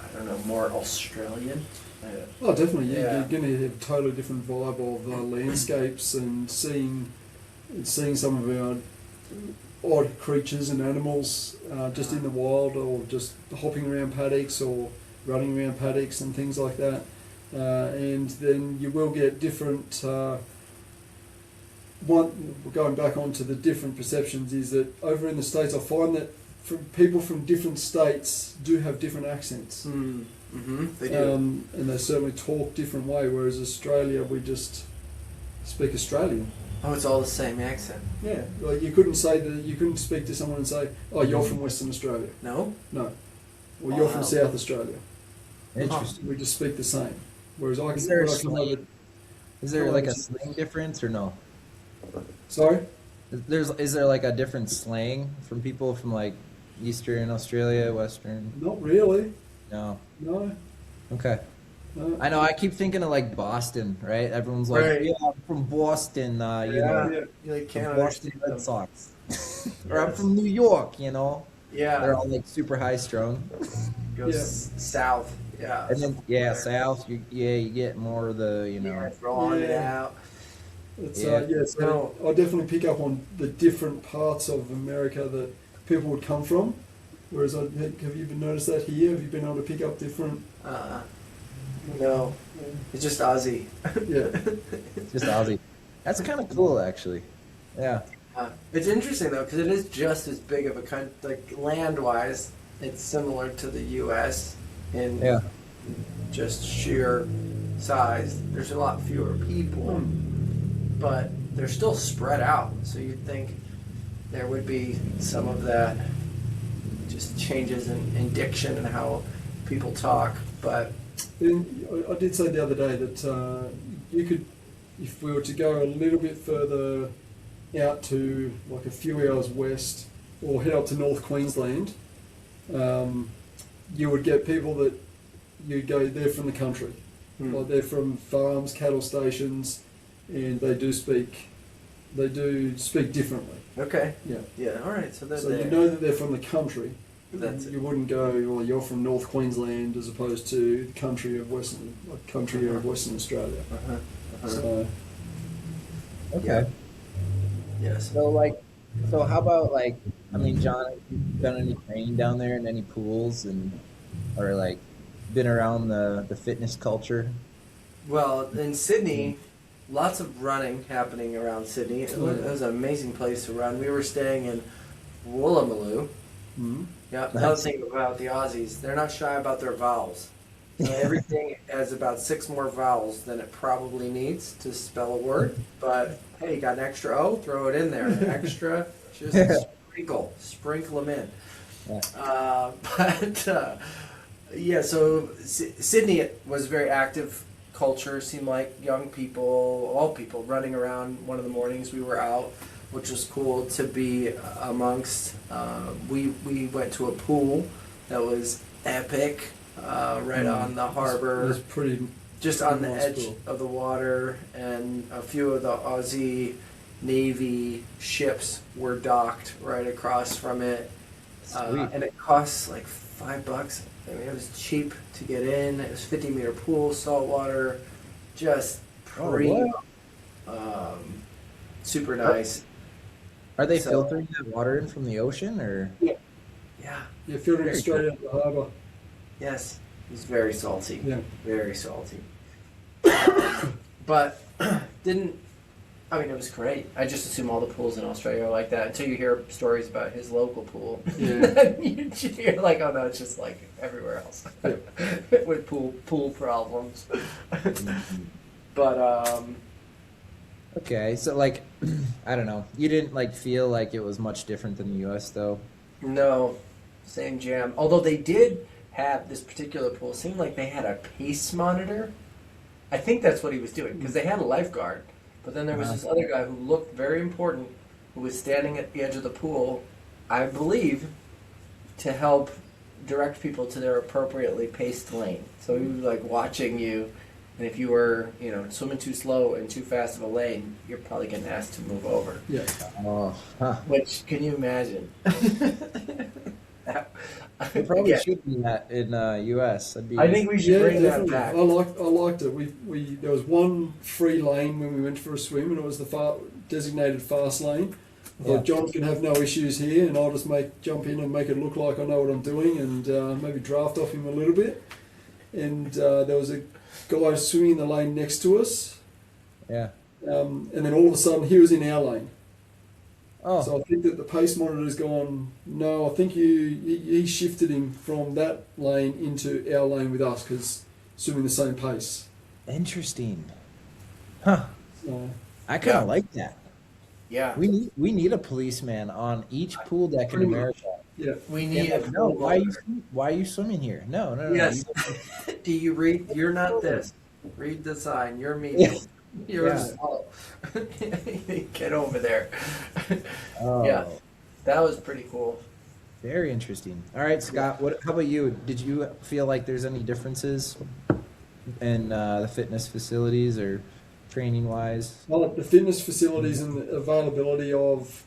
I don't know, more Australian. Oh, definitely. You're going to have a totally different vibe of landscapes and seeing seeing some of our odd creatures and animals just in the wild, or just hopping around paddocks or running around paddocks and things like that. And then you will get different. Going back onto the different perceptions, is that over in the States, I find that people from different states do have different accents. They do. And they certainly talk different way, whereas Australia, we just speak Australian. Oh, it's all the same accent. Yeah, like you couldn't speak to someone and say, "Oh, you're from Western Australia." No? No. Well, you're from South Australia. Interesting. We just speak the same. Whereas I can. Is there a when I come over- slang? Is there like a slang difference or no? Sorry. Is there like a different slang from people from like Eastern Australia, Western? Not really. No. No. Okay. No. I know. I keep thinking of like Boston, right? Everyone's like, Right. "Yeah, I'm from Boston." You know, Yeah. You like, can't Boston understand Red them. Sox, or I'm from New York. You know, Yeah. they're all like super high strung. Goes south. Yeah. And then south, you get more of the Throwing it Yeah. out. It's, Yeah. so I definitely pick up on the different parts of America that people would come from. Whereas, have you been noticed that here? Have you been able to pick up different? No. It's just Aussie. Yeah. just Aussie. That's kind of cool, actually. Yeah. It's interesting though, because it is just as big of a country. Like land-wise, it's similar to the U.S. in Yeah. just sheer size. There's a lot fewer people, but they're still spread out. So you'd think there would be some of that, just changes in diction and how people talk. But I did say the other day that you could, if we were to go a little bit further out to like a few hours west, or head up to North Queensland, you would get people that you'd go, they're from the country. Like they're from farms, cattle stations, and they do speak differently. okay, Yeah. all right. So they're So there. you know that they're from the country. That's it. You wouldn't go, well, you're from North Queensland as opposed to the country of Western Australia. So Okay. Yes. So how about I mean, John, have you done any training down there in any pools or like been around the fitness culture? Well, in Sydney, lots of running happening around Sydney. It was an amazing place to run. We were staying in Woolloomooloo. mhm. Yeah, Nice. another thing about the Aussies, they're not shy about their vowels. So everything has about 6 more vowels than it probably needs to spell a word. But hey, you got an extra O? Throw it in there. Extra, just sprinkle them in. Yeah. Yeah, so Sydney was very active culture. Seemed like young people, all people, running around. One of the mornings we were out, which was cool to be amongst. We went to a pool that was epic, right on the It harbor, was pretty. just on the nice edge pool. of the water, and a few of the Aussie Navy ships were docked right across from it. Sweet. And it costs like $5. I mean, it was cheap to get in. It was 50-meter pool, salt water, just wow. super nice. Are they So- filtering that water in from the ocean or? Yeah. Yeah, filtering Very straight out of the harbour. Yes. It was very salty. Yeah. Very salty. But didn't. I mean, it was great. I just assume all the pools in Australia are like that until you hear stories about his local pool. Yeah. You're like, oh no, it's just like everywhere else with pool problems. But Okay, so I don't know. You didn't feel like it was much different than the U.S. though. no, same jam. Although they did have this particular pool. Seemed like they had a pace monitor. I think that's what he was doing because they had a lifeguard. But then there was this other guy who looked very important, who was standing at the edge of the pool, I believe, to help direct people to their appropriately paced lane. So he was like watching you, and if you were, swimming too slow and too fast of a lane, you're probably getting asked to move over. Yeah. Oh, huh. Which, can you imagine? They probably Yeah. should be that in U.S. That'd be. I think we should bring that definitely. back. I liked it. We there was one free lane when we went for a swim, and it was the designated fast lane. I thought John can have no issues here, and I'll just jump in and make it look like I know what I'm doing, and maybe draft off him a little bit. And there was a guy swimming in the lane next to us, Yeah. and then all of a sudden he was in our lane. Oh. So I think that the pace monitor's gone, no, I think he shifted him from that lane into our lane with us because swimming the same pace. Interesting. Huh. So, I kind of Yeah. like that. Yeah. We need a policeman on each pool deck in Pretty much. America. yeah. We And need like, a no, full why are you swimming here? No. Yes. You- Do you read? You're not this. Read the sign. You're me. Yeah. You're Yeah. slow. Get over there. Oh, Yeah. That was pretty cool. very interesting. All right, Scott. How about you? Did you feel like there's any differences in the fitness facilities or training wise? Well, the fitness facilities and the availability of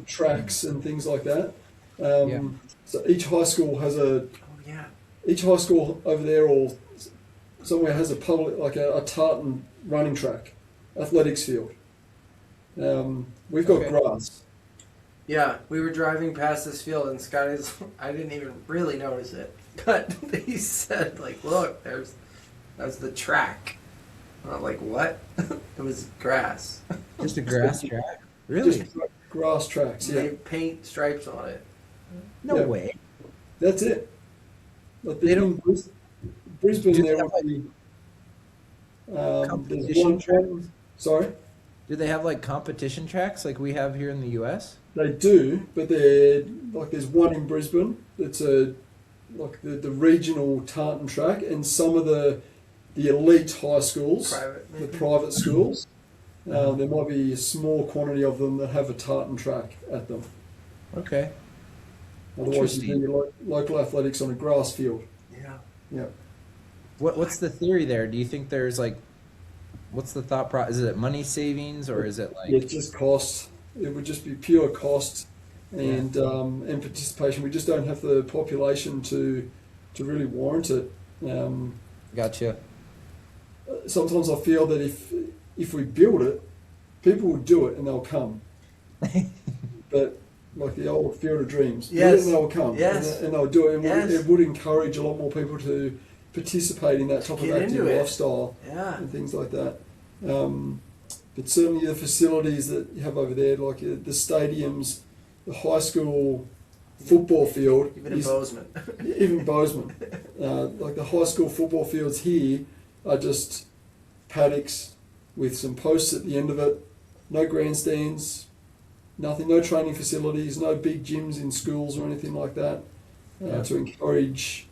tracks and things like that. Yeah. So each high school has Oh yeah. each high school over there or somewhere has a public like a tartan running track, athletics field. We've got Okay. grass. Yeah, we were driving past this field and Scotty's. I didn't even really notice it, but he said, "Like, look, that's the track." And I'm like, "What?" It was grass. Just a grass track? Really? Just grass tracks. Yeah, They paint stripes on it. No Yeah. way. that's it. Like They in don't- Brisbane, Do they there have, would be. There's competition one track? Sorry. Do they have like competition tracks like we have here in the U.S.? They do, but they're like there's one in Brisbane that's the regional tartan track, and some of the elite high schools, Private, the maybe. private schools, there might be a small quantity of them that have a tartan track at them. Okay. Otherwise, you do Interesting. your local athletics on a grass field. Yeah. Yeah. What's the theory there? Do you think there's like, what's the thought process? Is it money savings or is it like? Yeah, it's just cost. It would just be pure cost and participation. We just don't have the population to really warrant it. Gotcha. Sometimes I feel that if we build it, people will do it and they'll come. But like the old Field of Dreams, build it Yes. and they'll come. Yes. And they'll do it. And Yes. it would encourage a lot more people to participate in that type of Get active into it. lifestyle Yeah. and things like that. But certainly the facilities that you have over there, like the stadiums, the high school football field, Even in is- Bozeman. even Bozeman, like the high school football fields here are just paddocks with some posts at the end of it, no grandstands, nothing, no training facilities, no big gyms in schools or anything like that to encourage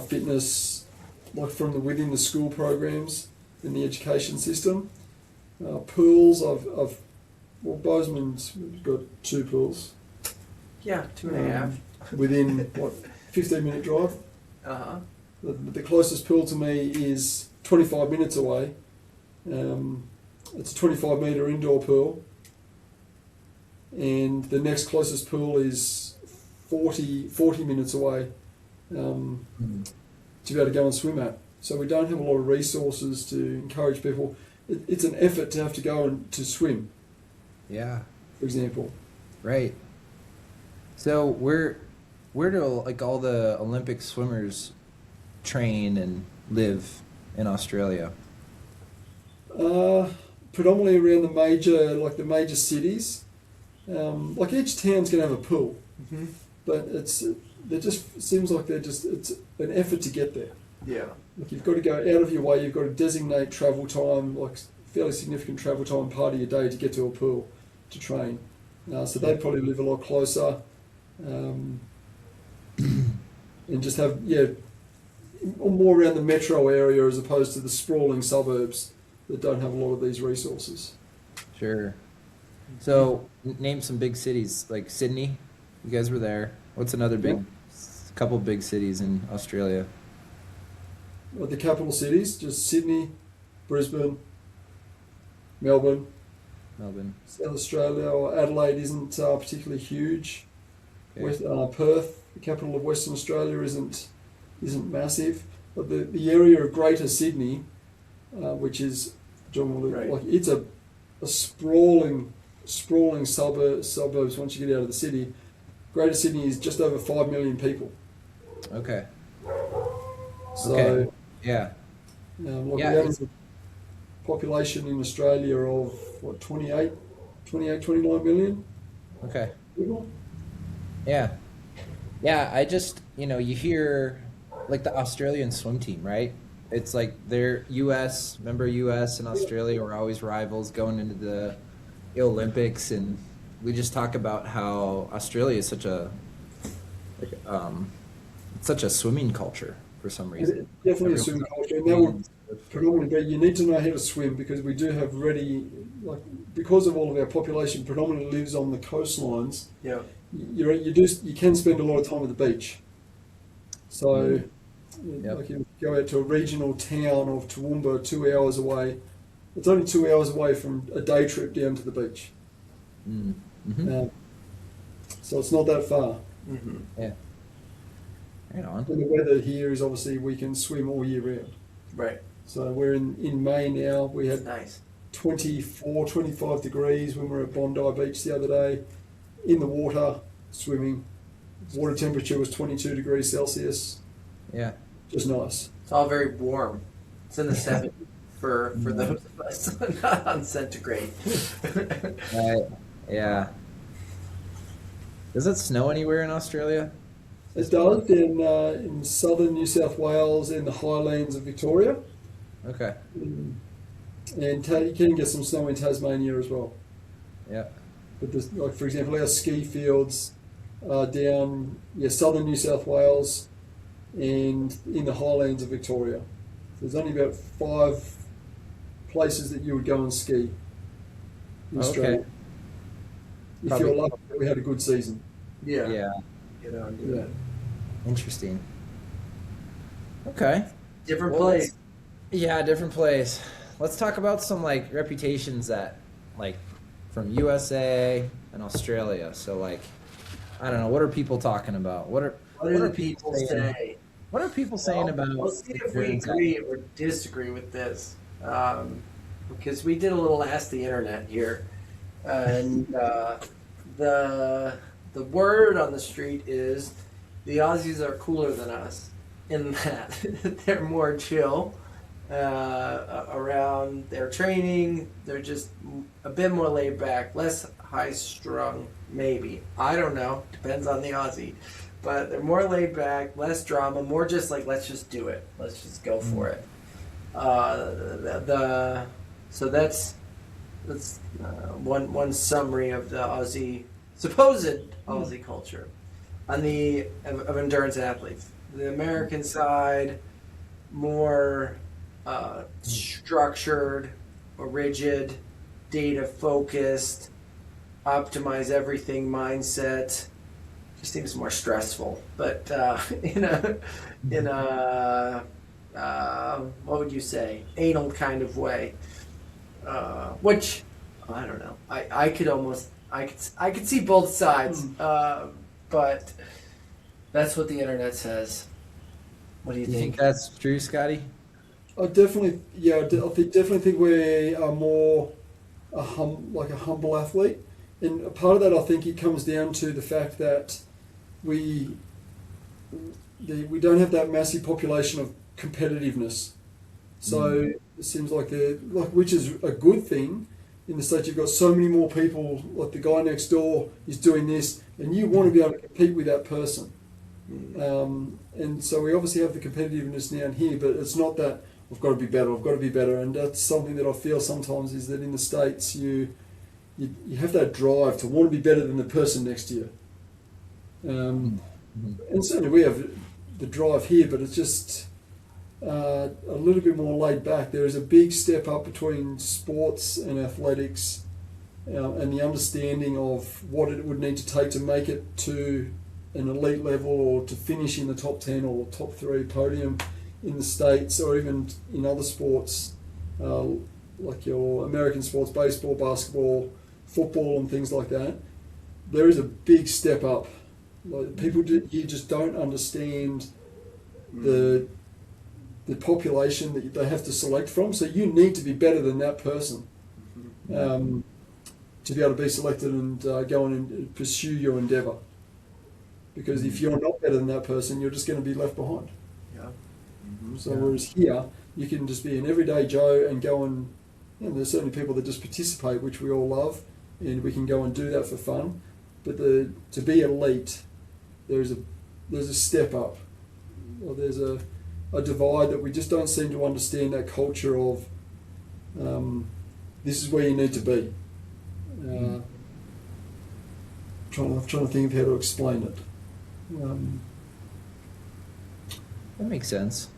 fitness, like from within the school programs in the education system. Pools, Bozeman's got 2 pools Yeah, 2.5. within 15-minute drive. Uh-huh. The closest pool to me is 25 minutes away. It's a 25-metre indoor pool. And the next closest pool is 40 minutes away to be able to go and swim at. So we don't have a lot of resources to encourage people. It's an effort to have to go and to swim, Yeah. for example. Right. So where do like all the Olympic swimmers train and live in Australia? Predominantly around the major cities. Like each town's going to have a pool, Mm-hmm. but it's an effort to get there. Yeah. Like you've got to go out of your way. You've got to designate travel time, like fairly significant travel time, part of your day to get to a pool to train. So they probably live a lot closer, and just have more around the metro area as opposed to the sprawling suburbs that don't have a lot of these resources. Sure. So name some big cities like Sydney. You guys were there. What's another couple big cities in Australia? Like the capital cities, just Sydney, Brisbane, Melbourne. Melbourne. South Australia or Adelaide isn't particularly huge. Perth, the capital of Western Australia, isn't massive, but the area of Greater Sydney, which is Right. like it's a sprawling suburbs once you get out of the city. Greater Sydney is just over 5 million people. Okay. So, Okay. Yeah. like Yeah, we have a population in Australia of what 29 million Okay. people. Yeah. Yeah, I just, you hear like the Australian swim team, right? It's like they're US, remember US and Australia were always rivals going into the Olympics, and we just talk about how Australia is such a swimming culture for some reason. Definitely a swimming culture, and that would predominantly be, you need to know how to swim because we do have because of all of our population predominantly lives on the coastlines. Yeah. You can spend a lot of time at the beach. So, Yep. like you go out to a regional town of Toowoomba, 2 hours away. It's only 2 hours away from a day trip down to the beach. Mm-hmm. So it's not that far. Mm-hmm. Yeah. Right on. And the weather here is obviously we can swim all year round. Right. So we're in May now. We That's had nice. 24, 25 degrees when we were at Bondi Beach the other day, in the water, swimming. Water temperature was 22 degrees Celsius. Yeah. Just nice. It's all very warm. It's in the 70s for those of us not on centigrade. Right. Yeah. Does it snow anywhere in Australia? It does in southern New South Wales, in the highlands of Victoria. Okay. And you can get some snow in Tasmania as well. Yeah. But like for example, our ski fields are down southern New South Wales and in the highlands of Victoria. There's only about 5 places that you would go and ski in Australia. Okay. If Probably- you're lucky that we had a good season. Yeah. Yeah. Get on to Yeah. that. Interesting. Okay. Different Well, place. Yeah, different place. Let's talk about some like reputations that like from USA and Australia. So like I don't know, what are people talking about? What What do the people people saying? say? What are people saying about We'll see if we experience? agree or disagree with this. Because we did a little Ask the Internet here. And the word on the street is the Aussies are cooler than us in that they're more chill around their training. They're just a bit more laid back, less high strung, maybe. I don't know. Depends on the Aussie. But they're more laid back, less drama, more just like, let's just do it. Let's just go for it. So that's one summary of the Aussie, supposed Aussie culture. On the of endurance athletes, the American side, more structured or rigid, data focused, optimize everything mindset. Just seems more stressful, but in a what would you say, anal kind of way, which I don't know. I could see both sides, but that's what the internet says. What do you You think think? that's true, Scotty? I definitely think we are more a humble athlete, and a part of that I think it comes down to the fact that we don't have that massive population of competitiveness. So it seems like which is a good thing. In the States, you've got so many more people. Like the guy next door is doing this, and you want to be able to compete with that person. And so we obviously have the competitiveness down here, but it's not that I've got to be better. And that's something that I feel sometimes is that in the States you have that drive to want to be better than the person next to you. And certainly we have the drive here, but it's just a little bit more laid back. There is a big step up between sports and athletics, and the understanding of what it would need to take to make it to an elite level or to finish in the top 10 or top 3 podium in the States or even in other sports like your American sports, baseball, basketball, football and things like that. There is a big step up Like you just don't understand the population that they have to select from. So you need to be better than that person to be able to be selected and go on and pursue your endeavour. Because if you're not better than that person, you're just going to be left behind. Yeah. So whereas here, you can just be an everyday Joe and go and, there's certainly people that just participate, which we all love, and we can go and do that for fun. But to be elite, there's a step up, or there's a divide that we just don't seem to understand, that culture of this is where you need to be. I'm trying to think of how to explain it. That makes sense.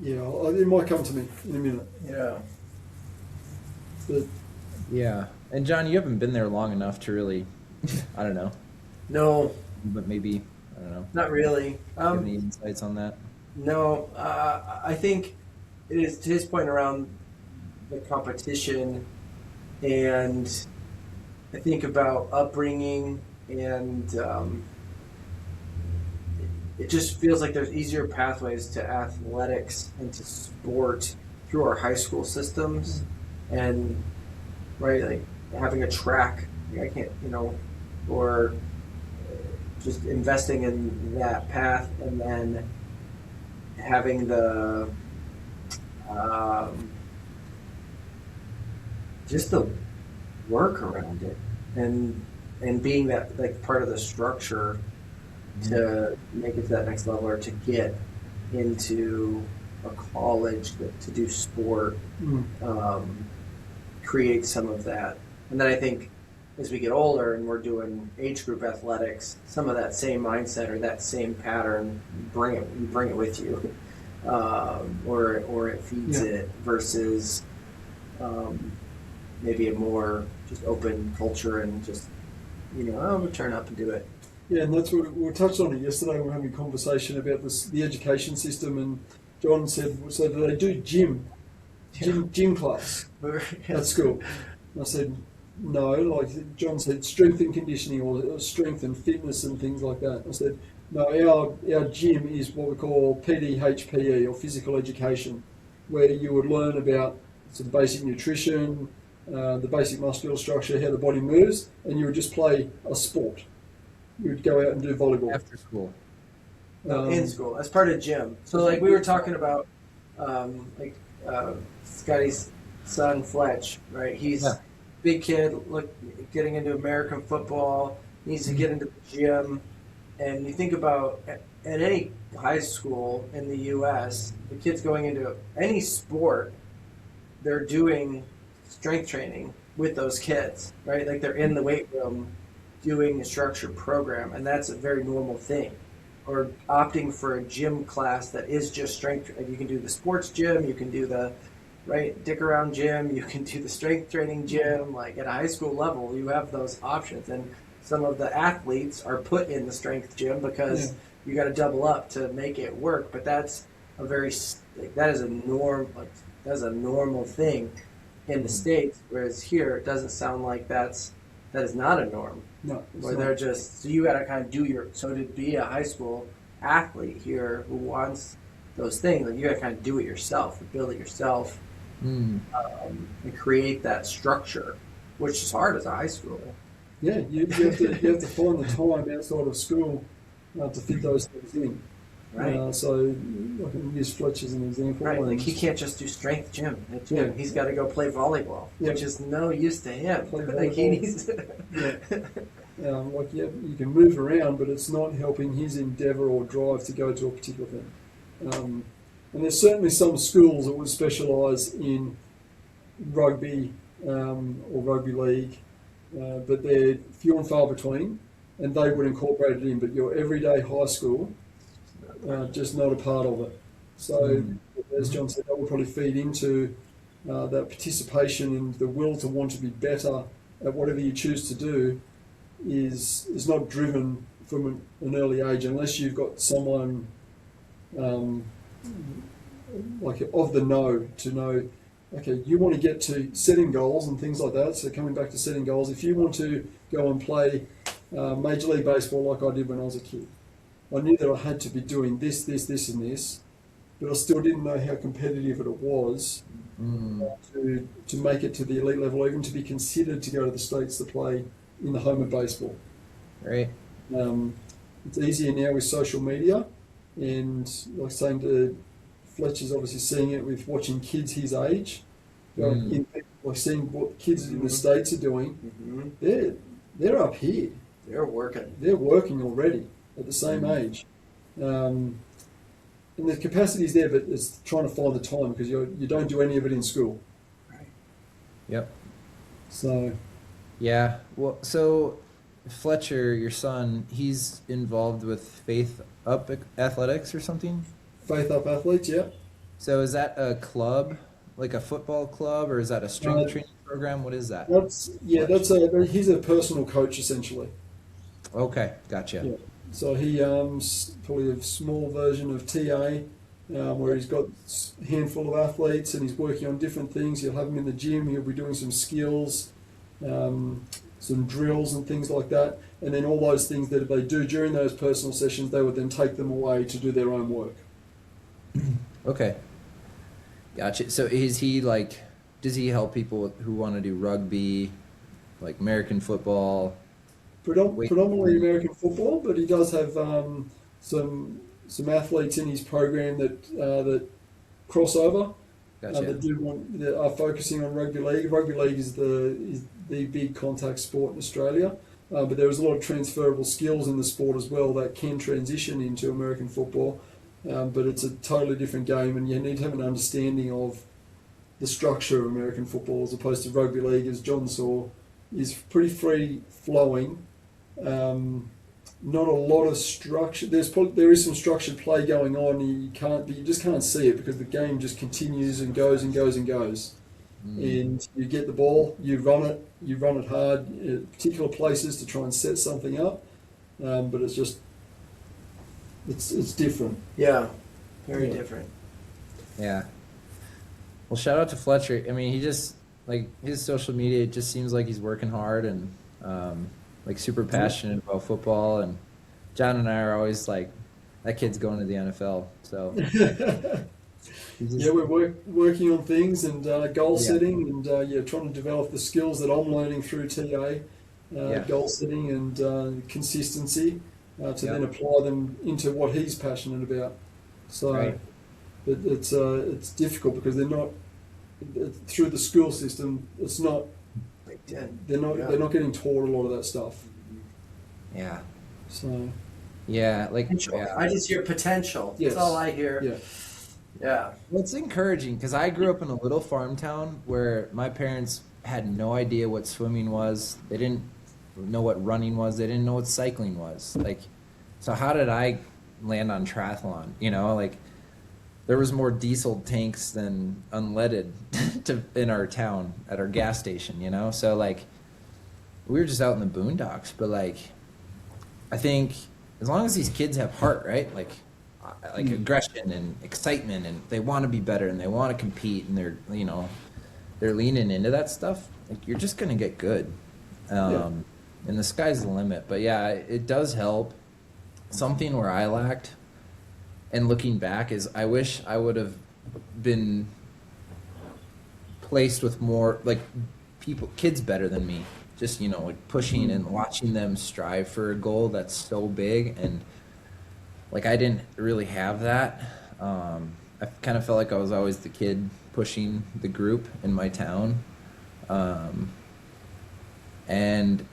Yeah, it might come to me in a minute. Yeah. But Yeah. And John, you haven't been there long enough to really, I don't know, No, but maybe, I don't know. not really. Do you have any insights on that? No, I think it is to his point around the competition, and I think about upbringing, and it just feels like there's easier pathways to athletics and to sport through our high school systems, and like having a track. I can't, or just investing in that path, and then having the just the work around it, and being that like part of the structure to make it to that next level, or to get into a college to do sport, create some of that. And then I think as we get older and we're doing age group athletics, some of that same mindset or that same pattern, you bring it with you, or it feeds it, versus maybe a more just open culture and just we'll turn up and do it. yeah, and that's what we touched on it yesterday. We were having a conversation about the education system, and John said, so do they do gym class at school? And I said, no, like John said, strength and conditioning, or strength and fitness and things like that. I said, no, our gym is what we call PDHPE, or physical education, where you would learn about the basic nutrition, the basic muscular structure, how the body moves, and you would just play a sport. You would go out and do volleyball. After school. In school, as part of gym. So like we were talking about, Scotty's son Fletch, right? He's big kid, getting into American football, needs to get into the gym. And you think about at any high school in the U.S., the kids going into any sport, they're doing strength training with those kids, right? Like they're in the weight room doing a structured program, and that's a very normal thing. Or opting for a gym class that is just strength. Like you can do the sports gym, you can do the dick around gym, you can do the strength training gym. Like at a high school level, you have those options, and some of the athletes are put in the strength gym because you got to double up to make it work. But that's that is a normal thing in the States, whereas here it doesn't sound like that is not a norm. No, where they're just, so you got to kind of to be a high school athlete here who wants those things, like you got to kind of do it yourself, build it yourself, and create that structure, which is hard as a high schooler. Yeah, you have to find the time outside of school to fit those things in. Right. So I can use Fletch as an example. Right, like he can't just do strength gym at gym. He's got to go play volleyball, which is no use to him. Like he needs to. You can move around, but it's not helping his endeavour or drive to go to a particular thing. And there's certainly some schools that would specialise in rugby or rugby league, but they're few and far between, and they would incorporate it in. But your everyday high school, just not a part of it. So, as John said, that will probably feed into that participation and the will to want to be better at whatever you choose to do is not driven from an early age, unless you've got someone like of the know to know, okay, you want to get to setting goals and things like that. So coming back to setting goals, if you want to go and play Major League Baseball like I did when I was a kid. I knew that I had to be doing this, and this, but I still didn't know how competitive it was to make it to the elite level, or even to be considered to go to the States to play in the home of baseball. Right. It's easier now with social media, and like saying to Fletcher's obviously seeing it with watching kids his age, like seeing what kids in the States are doing. They're up here. They're working. They're working already at the same age. And the capacity is there, but it's trying to find the time, because you don't do any of it in school. Right. Yep. So, yeah. Well, so Fletcher, your son, he's involved with Faith Up Athletics or something? Faith Up Athletes, yeah. So is that a club, like a football club, or is that a strength training program? What is that? He's a personal coach essentially. Okay, gotcha. Yeah. So he probably a small version of TA, where he's got a handful of athletes and he's working on different things. He'll have them in the gym. He'll be doing some skills, some drills and things like that. And then all those things that they do during those personal sessions, they would then take them away to do their own work. Okay. Gotcha. So is he like, does he help people who want to do rugby, like American football? Predominantly American football, but he does have some athletes in his program that cross over. Gotcha. That are focusing on rugby league. Rugby league is the big contact sport in Australia, but there is a lot of transferable skills in the sport as well that can transition into American football. But it's a totally different game, and you need to have an understanding of the structure of American football as opposed to rugby league, as John saw, is pretty free flowing. Not a lot of structure. There is some structured play going on. You just can't see it because the game just continues and goes and goes and goes. And you get the ball, you run it hard at particular places to try and set something up. But it's different. Yeah, very different. Yeah. Well, shout out to Fletcher. I mean, he just, like, his social media, it just seems like he's working hard and like super passionate about football. And John and I are always like, that kid's going to the NFL. So yeah, we're working on things and goal setting and trying to develop the skills that I'm learning through TA, goal setting and consistency to then apply them into what he's passionate about. So but it's difficult because they're not through the school system. It's not. They're not getting taught a lot of that stuff. Yeah. So. Yeah, like I just hear potential. Yes. That's all I hear. Yeah. Yeah. Well, it's encouraging because I grew up in a little farm town where my parents had no idea what swimming was. They didn't know what running was. They didn't know what cycling was. Like, so how did I land on triathlon? You know, like there was more diesel tanks than unleaded in our town at our gas station. You know, so like we were just out in the boondocks. But like, I think as long as these kids have heart, right? Like aggression and excitement, and they want to be better and they want to compete, and they're leaning into that stuff. Like you're just gonna get good, and the sky's the limit. But yeah, it does help. Something where I lacked, and looking back, is I wish I would have been placed with more like kids better than me. Just like pushing and watching them strive for a goal that's so big, and like I didn't really have that. I kind of felt like I was always the kid pushing the group in my town, and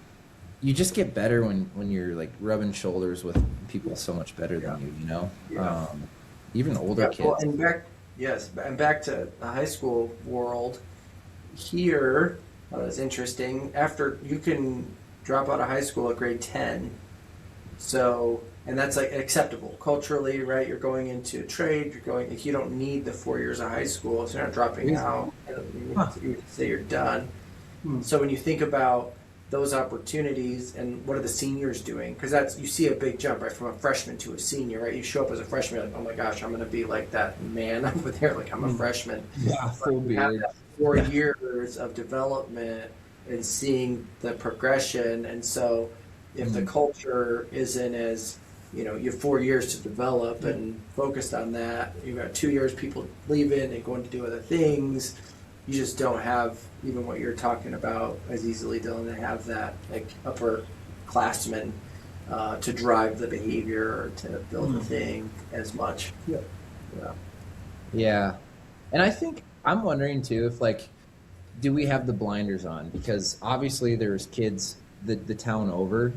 you just get better when you're like rubbing shoulders with people so much better than you. Even older kids. Well, and back to the high school world here. It's interesting. After you can drop out of high school at grade 10, and that's like acceptable culturally, right? You're going into trade. You don't need the 4 years of high school, so you're not dropping out. You say you're done. So when you think about those opportunities and what are the seniors doing, because you see a big jump, right, from a freshman to a senior, right? You show up as a freshman, you're like, oh my gosh, I'm going to be like that man over there, like I'm a freshman. Yeah, full beard. 4 years of development and seeing the progression, and so if the culture isn't as, you know, you have 4 years to develop and focused on that, you've got 2 years people leaving and going to do other things, you just don't have even what you're talking about as easily, Dylan, to have that like upperclassman to drive the behavior or to build the thing as much. Yeah. Yeah. And I think I'm wondering too if like, do we have the blinders on? Because obviously there's kids the town over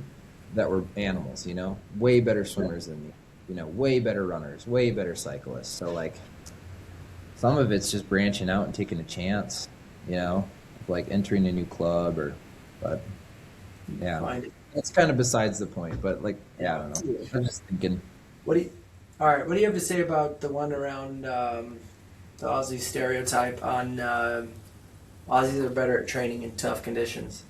that were animals, you know, way better swimmers than me, you know, way better runners, way better cyclists. So like some of it's just branching out and taking a chance, you know, like entering a new club but yeah, that's kind of besides the point, but like, yeah, I don't know. I'm just thinking. All right, what do you have to say about the one around the Aussie stereotype on Aussies are better at training in tough conditions?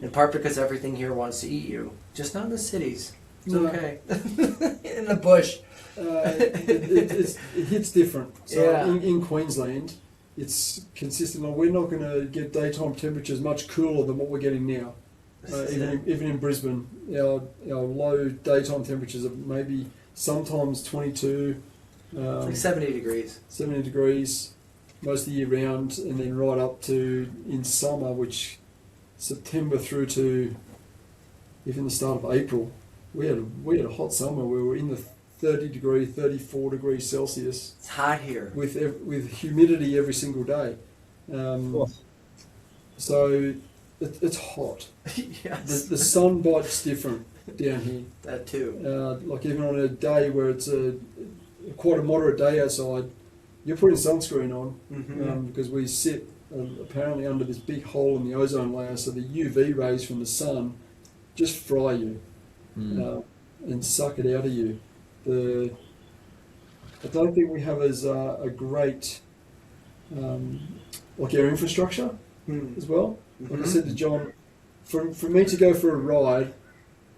In part because everything here wants to eat you, just not in the cities. It's okay. In the bush. It hits different. So Yeah. in Queensland, it's consistent. Like, we're not going to get daytime temperatures much cooler than what we're getting now. Even in Brisbane, our low daytime temperatures are maybe sometimes 22, It's like 70 degrees. 70 degrees most of the year round, and then right up to in summer, which September through to even the start of April, we had a hot summer where we were in the 34 degrees Celsius It's hot here. with humidity every single day. So it's hot. Yes. The sun bites different down here. That too. Like even on a day where it's quite a moderate day outside, you're putting sunscreen on because we sit apparently under this big hole in the ozone layer, so the UV rays from the sun just fry you and suck it out of you. I don't think we have as a great like our infrastructure as well. Like I said to John, for me to go for a ride,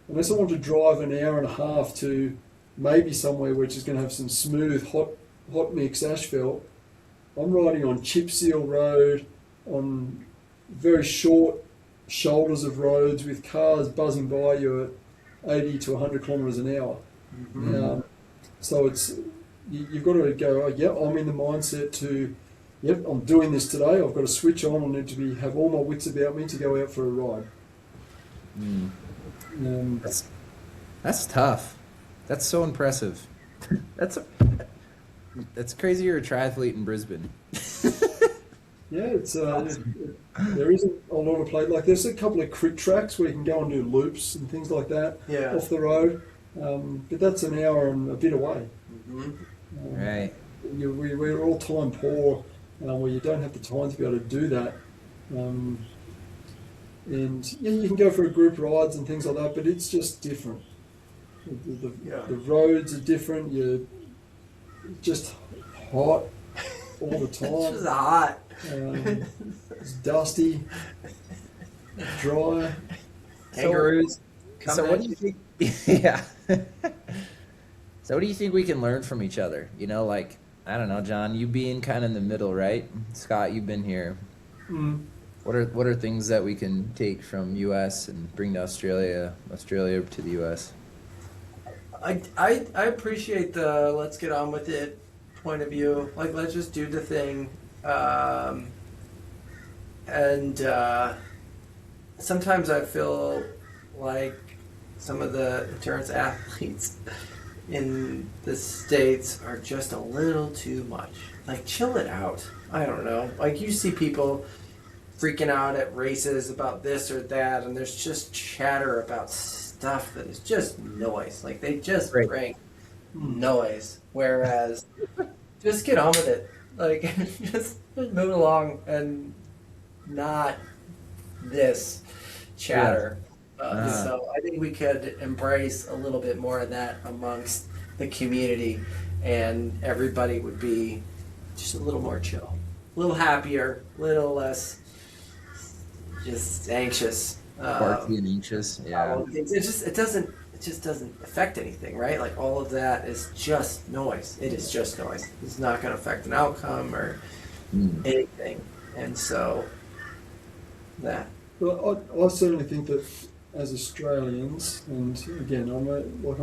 unless I want to drive an hour and a half to maybe somewhere which is going to have some smooth hot mix asphalt, I'm riding on chip seal road, on very short shoulders of roads with cars buzzing by you at 80 to 100 kilometres an hour. So you've got to go, I'm in the mindset to, I'm doing this today, I've got to switch on, I need to have all my wits about me to go out for a ride. That's tough. That's so impressive. That's crazy. You're a triathlete in Brisbane. Yeah, it's there isn't a lot of play. Like there's a couple of crit tracks where you can go and do loops and things like that off the road, but that's an hour and a bit away. Right. We're all time poor, where you don't have the time to be able to do that. And you can go for a group rides and things like that, but it's just different. The roads are different. You're just hot all the time. It's just hot. It's dusty, dry. Kangaroos. So what do you think? Yeah. So what do you think we can learn from each other? You know, like, I don't know, John, you being kind of in the middle, right? Scott, you've been here. What are things that we can take from U.S. and bring to Australia to the U.S.? I appreciate the let's get on with it point of view. Like, let's just do the thing. And sometimes I feel like some of the endurance athletes in the States are just a little too much. Like, chill it out. I don't know. Like, you see people freaking out at races about this or that, and there's just chatter about stuff that is just noise. Like, they just bring noise. Whereas, just get on with it. Like, just move along and not this chatter. So I think we could embrace a little bit more of that amongst the community, and everybody would be just a little more chill, a little happier, a little less just anxious. Barky and anxious, yeah. It just doesn't affect anything, right? Like, all of that is just noise. It is just noise. It's not going to affect an outcome or anything. And so that. Well, I certainly think that as Australians, and again, I'm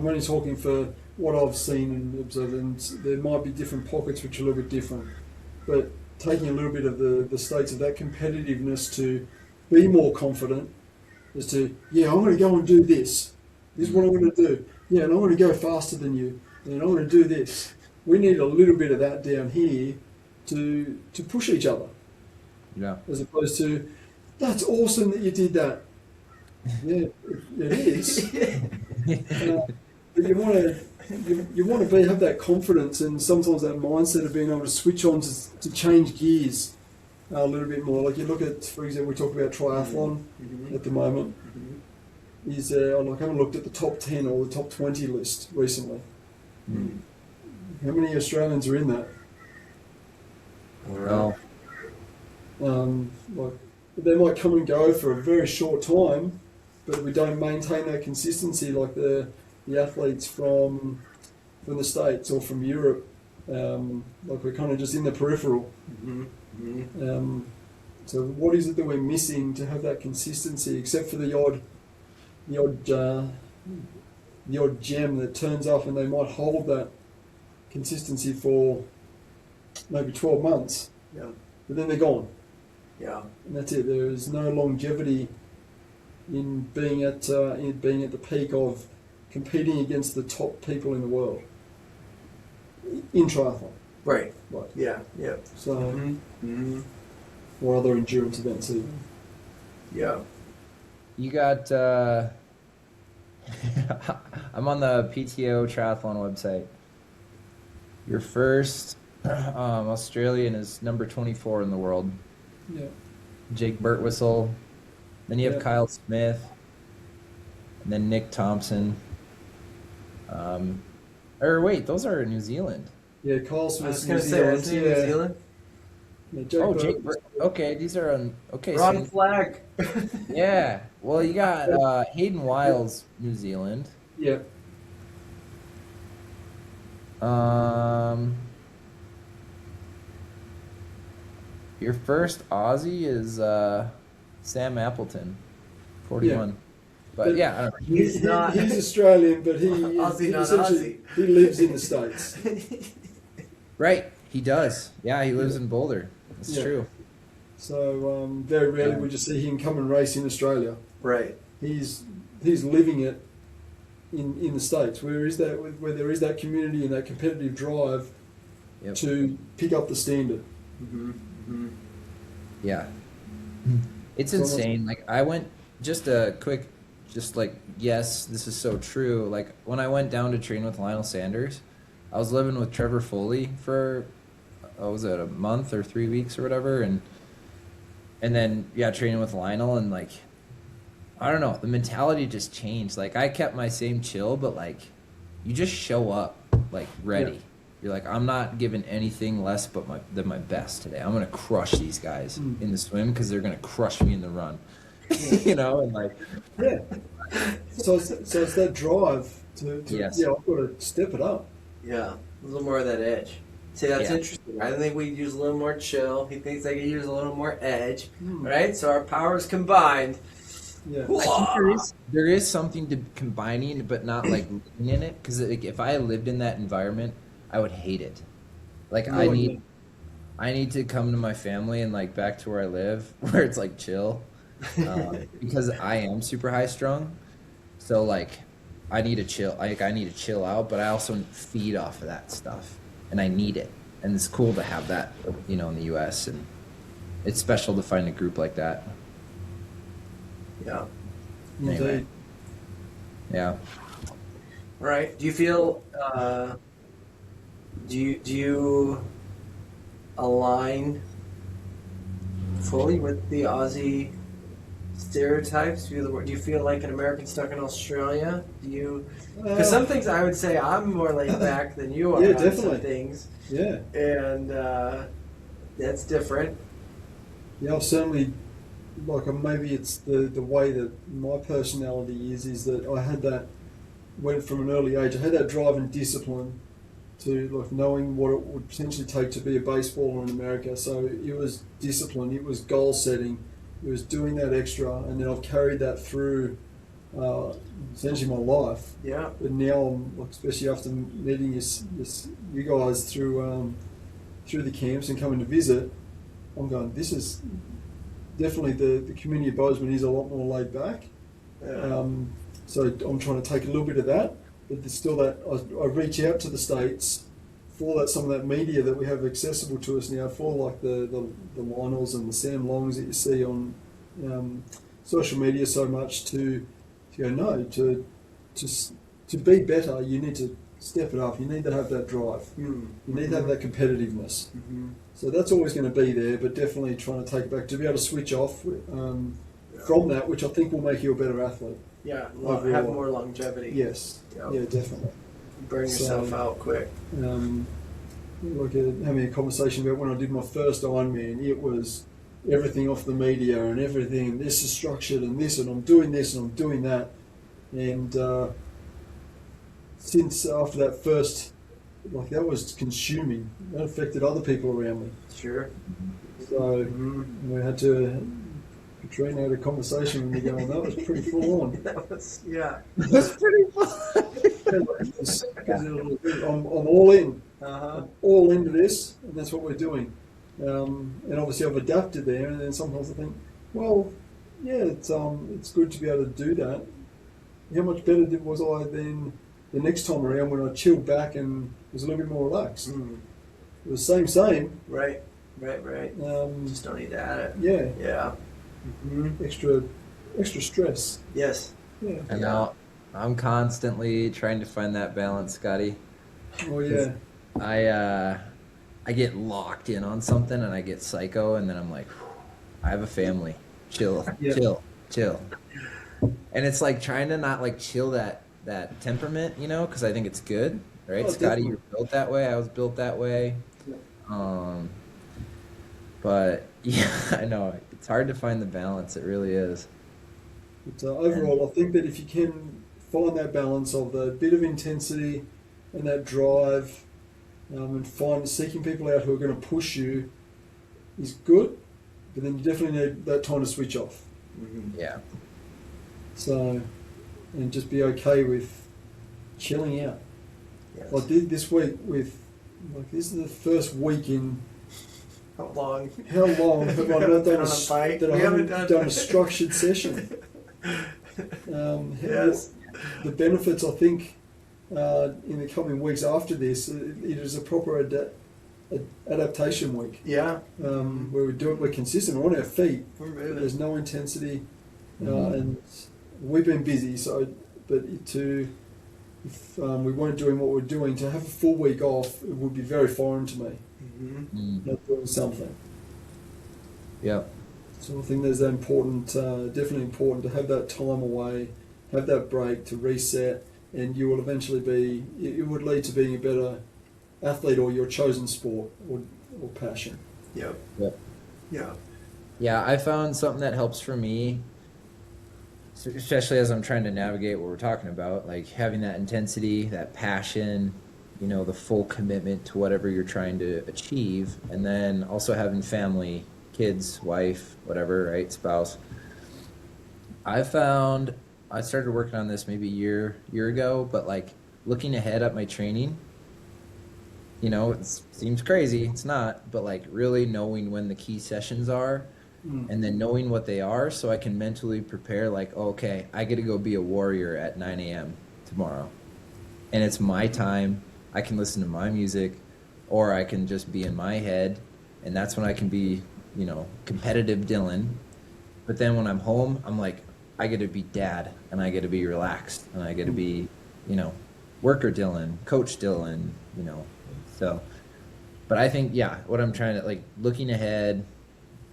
only talking for what I've seen and observed, and there might be different pockets which are a little bit different, but taking a little bit of the states of that competitiveness to be more confident as to, yeah, I'm going to go and do this. This is what I'm going to do. Yeah, and I'm going to go faster than you, and I'm going to do this. We need a little bit of that down here to push each other. Yeah. As opposed to, that's awesome that you did that. Yeah, it is. But you want to have that confidence and sometimes that mindset of being able to switch on to change gears a little bit more. Like you look at, for example, we talk about triathlon at the moment. Is I haven't looked at the top 10 or the top 20 list recently. How many Australians are in that? Well, they might come and go for a very short time, but we don't maintain that consistency like the athletes from the States or from Europe. Like we're kind of just in the peripheral. So what is it that we're missing to have that consistency, except for the odd gem that turns up and they might hold that consistency for maybe 12 months. Yeah. But then they're gone. Yeah. And that's it. There is no longevity in being at the peak of competing against the top people in the world in triathlon. Right. Right. Yeah. Yeah. So, or other endurance events even. Yeah. you got. I'm on the PTO triathlon website. Your first Australian is number 24 in the world. Yeah. Jake Birtwistle. Then you have Yeah. Kyle Smith. And then Nick Thompson. Or wait, those are New Zealand. Yeah, Kyle I Smith. was going to say, isn't it New Zealand? Yeah, Jake okay, these are on. Okay, Ron Flag. yeah. Well, you got Hayden Wiles, New Zealand. Yeah. Your first Aussie is Sam Appleton, 41. Yeah. But yeah, I don't know. He's not. He's Australian, but Aussie, not essentially Aussie. he lives in the States. Right, he does. Yeah, he lives in Boulder. That's Yeah. true. So very rarely we just see him come and race in Australia. Right. He's living it in the States, where there is that community and that competitive drive Yep. to pick up the standard. Yeah. It's So almost- insane. Like I went just a quick yes, this is so true. Like when I went down to train with Lionel Sanders, I was living with Trevor Foley for was it a month or 3 weeks or whatever, and then training with Lionel, and like I don't know, the mentality just changed. Like I kept my same chill, but like you just show up like ready. Yeah. You're like, I'm not giving anything less than my best today. I'm gonna crush these guys in the swim because they're gonna crush me in the run. You know, and like Yeah. So it's that drive to Yes. I've got to step it up. Yeah. A little more of that edge. See, that's Yeah. interesting. I think we use a little more chill. He thinks I could use a little more edge. Hmm. Right? So our powers combined. Yeah. I think there is something to combining, but not like living in it. Because like, if I lived in that environment, I would hate it. Like No, I need to come to my family and like back to where I live, where it's like chill, because I am super high strung. So like, I need to chill. Like I need to chill out, but I also feed off of that stuff, and I need it. And it's cool to have that, in the U.S. and it's special to find a group like that. Yeah. Indeed. Anyway. Yeah. Right. Do you feel? Do you align fully with the Aussie stereotypes? Do you feel like an American stuck in Australia? Do you? Because some things I would say I'm more laid back than you are. Yeah, on some definitely. things, Yeah. and that's different. Yeah, I've certainly, maybe it's the way that my personality is that I had that, went from an early age, I had that drive and discipline to knowing what it would potentially take to be a baseballer in America. So it was discipline, it was goal setting, it was doing that extra, and then I've carried that through essentially my life. Yeah. But now, like, especially after meeting you guys through the camps and coming to visit, I'm going, this is definitely the community of Bozeman is a lot more laid back. Yeah. So I'm trying to take a little bit of that, but there's still that I reach out to the States for that, some of that media that we have accessible to us now, for like the Lionels and the Sam Longs that you see on social media so much, to go, no, to be better, you need to step it up. You need to have that drive. You need to have that competitiveness. So that's always going to be there, but definitely trying to take it back, to be able to switch off from that, which I think will make you a better athlete. Yeah, Overall. have more longevity. Yes. Yep. Yeah, definitely. Burn yourself out quick. Like having a conversation about when I did my first Ironman, it was everything off the media and everything. This is structured and this, and I'm doing this and I'm doing that. And since after that first, like, that was consuming. That affected other people around me. Sure. So we had to. Katrina had a conversation with me going, that was pretty full on. That was, yeah. That's pretty fun. I'm all in. Uh-huh. I'm all into this, and that's what we're doing. And obviously I've adapted there, and then sometimes I think, well, yeah, it's good to be able to do that. How much better was I than the next time around when I chilled back and was a little bit more relaxed? It was same. Right. Just don't need to add it. Yeah. Yeah. Extra stress. Yes. Yeah. And now I'm constantly trying to find that balance, Scotty. Oh yeah. I get locked in on something and I get psycho, and then I'm like, I have a family. Chill. And it's like trying to not like chill that temperament, you know, because I think it's good, right? Oh, Scotty, definitely. you're built that way. I was built that way. Yeah. But yeah, I know it's hard to find the balance. It really is. But overall, I think that if you can find that balance of the bit of intensity and that drive, and seeking people out who are going to push you, is good. But then you definitely need that time to switch off. Yeah. So, and just be okay with chilling out. Yes. I did this week with, like, this is the first week in. How long? How long have I not done on a bike? that I We haven't haven't done a structured session? Yes. The benefits, I think, in the coming weeks after this, it is a proper adaptation week. Yeah. Where we're consistent, we're on our feet. We're But moving. there's no intensity, and we've been busy. So, but if we weren't doing what we're doing, to have a full week off, it would be very foreign to me. Not doing something. Yep. So I think there's that definitely important to have that time away, have that break to reset, and you will eventually it would lead to being a better athlete or your chosen sport or passion. Yep. Yeah. Yeah, I found something that helps for me, especially as I'm trying to navigate what we're talking about, like having that intensity, that passion, you know, the full commitment to whatever you're trying to achieve, and then also having family, kids, wife, whatever, right, spouse. I started working on this maybe a year ago, but like looking ahead at my training, you know, it seems crazy, it's not, but like really knowing when the key sessions are, and then knowing what they are, so I can mentally prepare, like, oh, okay, I get to go be a warrior at 9 a.m. tomorrow, and it's my time. I can listen to my music, or I can just be in my head, and that's when I can be, you know, competitive Dylan. But then when I'm home, I'm like, I get to be dad, and I get to be relaxed, and I get to be, you know, worker Dylan, coach Dylan, you know. So, but I think, yeah, what I'm trying to, like, looking ahead,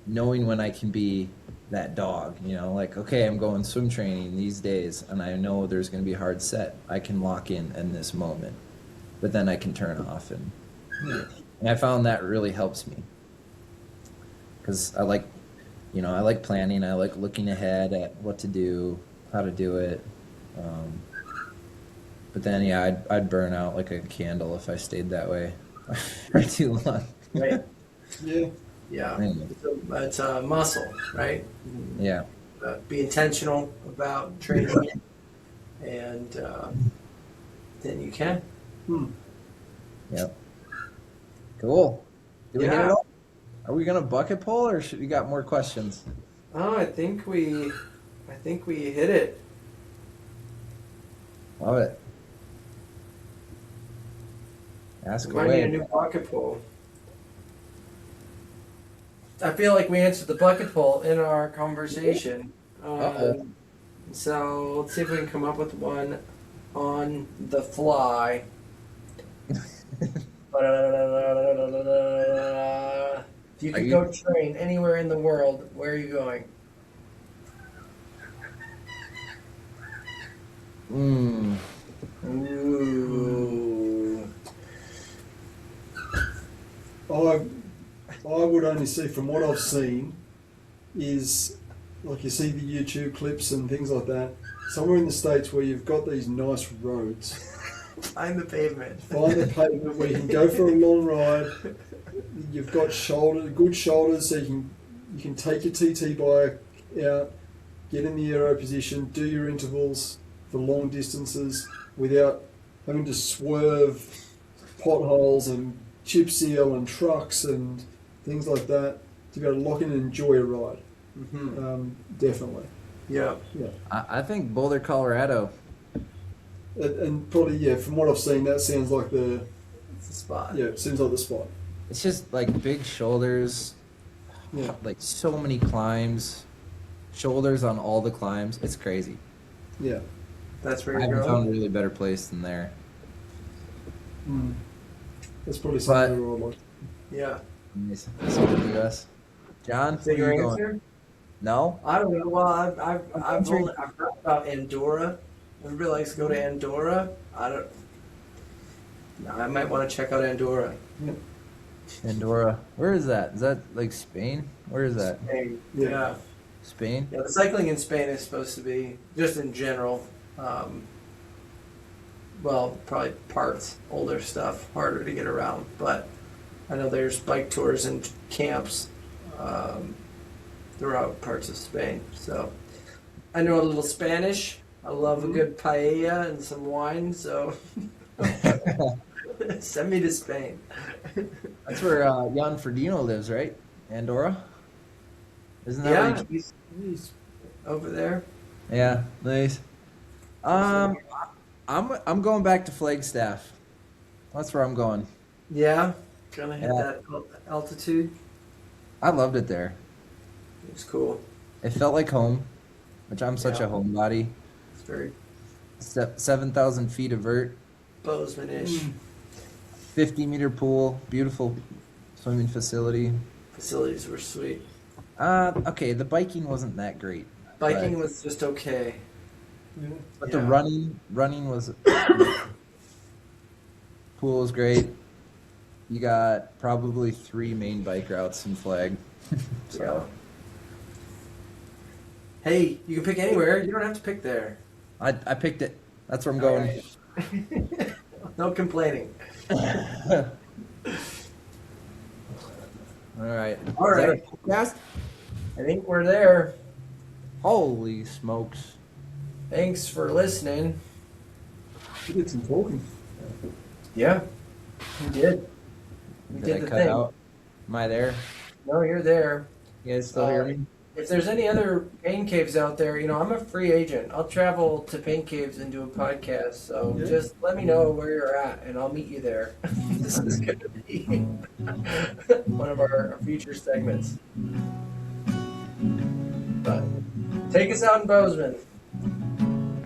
knowing when I can be that dog, you know, like, okay, I'm going swim training these days, and I know there's going to be a hard set. I can lock in this moment, but then I can turn off, and I found that really helps me, because I like planning. I like looking ahead at what to do, how to do it. But then, yeah, I'd burn out like a candle if I stayed that way for too long. Right. Yeah. Yeah. Anyway. It's a muscle, right? Yeah. Be intentional about training it, and then you can. Yep. Cool. Did we hit Yeah. it all? Are we gonna bucket pull, or should we got more questions? Oh, I think we hit it. Love it. Ask We might need a away. new bucket poll. I feel like we answered the bucket poll in our conversation. Uh-oh. So let's see if we can come up with one on the fly. If you could go train anywhere in the world, where are you going? Ooh. I would only see, from what I've seen, is like you see the YouTube clips and things like that. Somewhere in the States where you've got these nice roads. Find the pavement. Find the pavement where you can go for a long ride. You've got good shoulders, so you can take your TT bike out, get in the aero position, do your intervals for long distances without having to swerve potholes and chip seal and trucks and things like that, to be able to lock in and enjoy a ride. Definitely. Yeah. I think Boulder, Colorado. And probably, yeah, from what I've seen, that sounds like It's the spot. yeah, it seems like the spot. It's just like big shoulders, Yeah. like so many climbs, shoulders on all the climbs. It's crazy. Yeah. That's where I you're haven't going. found a really better place than there. That's probably But- something we're all like. Yeah. Nice. So good to us. John, Is that where your you going? answer? No? I don't know. Well, I've heard about Andorra. Everybody likes to go to Andorra. I might want to check out Andorra. Andorra. Where is that? Is that like Spain? Where is that? Spain. Yeah. Yeah. Spain? Yeah, the cycling in Spain is supposed to be, just in general, well, probably parts, older stuff, harder to get around. But I know there's bike tours and camps throughout parts of Spain. So I know a little Spanish. I love a good paella and some wine. So send me to Spain. That's where Jan Frodeno lives, right? Andorra? Isn't that Yeah, where he- he's over there. Yeah, nice. I'm going back to Flagstaff. That's where I'm going. Yeah, gonna hit Yeah. that altitude. I loved it there. It's cool. It felt like home, which I'm such Yeah. a homebody. It's very 7,000 feet of vert, Bozeman-ish. 50-meter pool, beautiful swimming facility. Facilities were sweet. Okay, the biking wasn't that great. Biking but- was just okay. But the Yeah. running was pool was great. You got probably 3 main bike routes in Flag. Yeah. Hey, you can pick anywhere. You don't have to pick there. I picked it. That's where I'm going. Alright. No complaining. All right. All Is that right. a podcast? I think we're there. Holy smokes. Thanks for listening. We did some talking. Yeah, we did. We Did did I the cut thing. out? Am I there? No, you're there. You guys still hear me? If there's any other pain caves out there, I'm a free agent. I'll travel to pain caves and do a podcast. So Yeah. just let me know where you're at, and I'll meet you there. This is going to be one of our future segments. But take us out in Bozeman.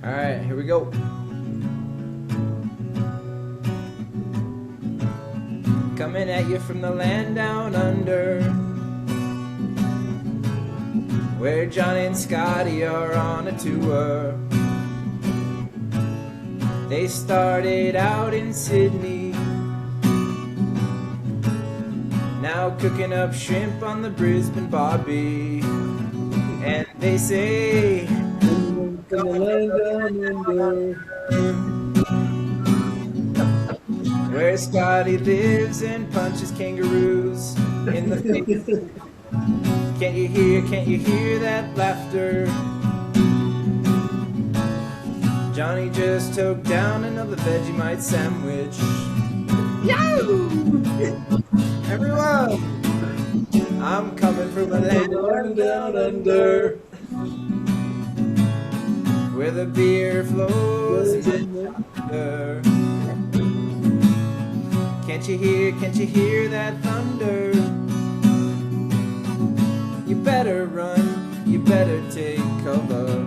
All right, here we go. Coming at you from the land down under, where John and Scotty are on a tour. They started out in Sydney, now cooking up shrimp on the Brisbane Barbie. And they say, From the land down under. where Scotty lives and punches kangaroos in the face. Can't you hear that laughter? Johnny just took down another Vegemite sandwich. Yo! Everyone! I'm coming from the land down under, where the beer flows in thunder. Can't you hear that thunder? You better run, you better take cover.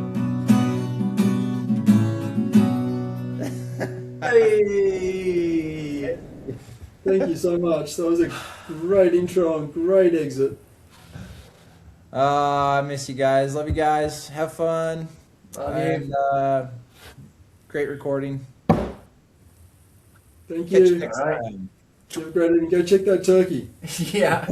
Hey! Thank you so much. That was a great intro and great exit. I miss you guys. Love you guys. Have fun. Love you. And great recording. Thank Catch you you. next All right. time. Have a great evening. Go check that turkey. Yeah.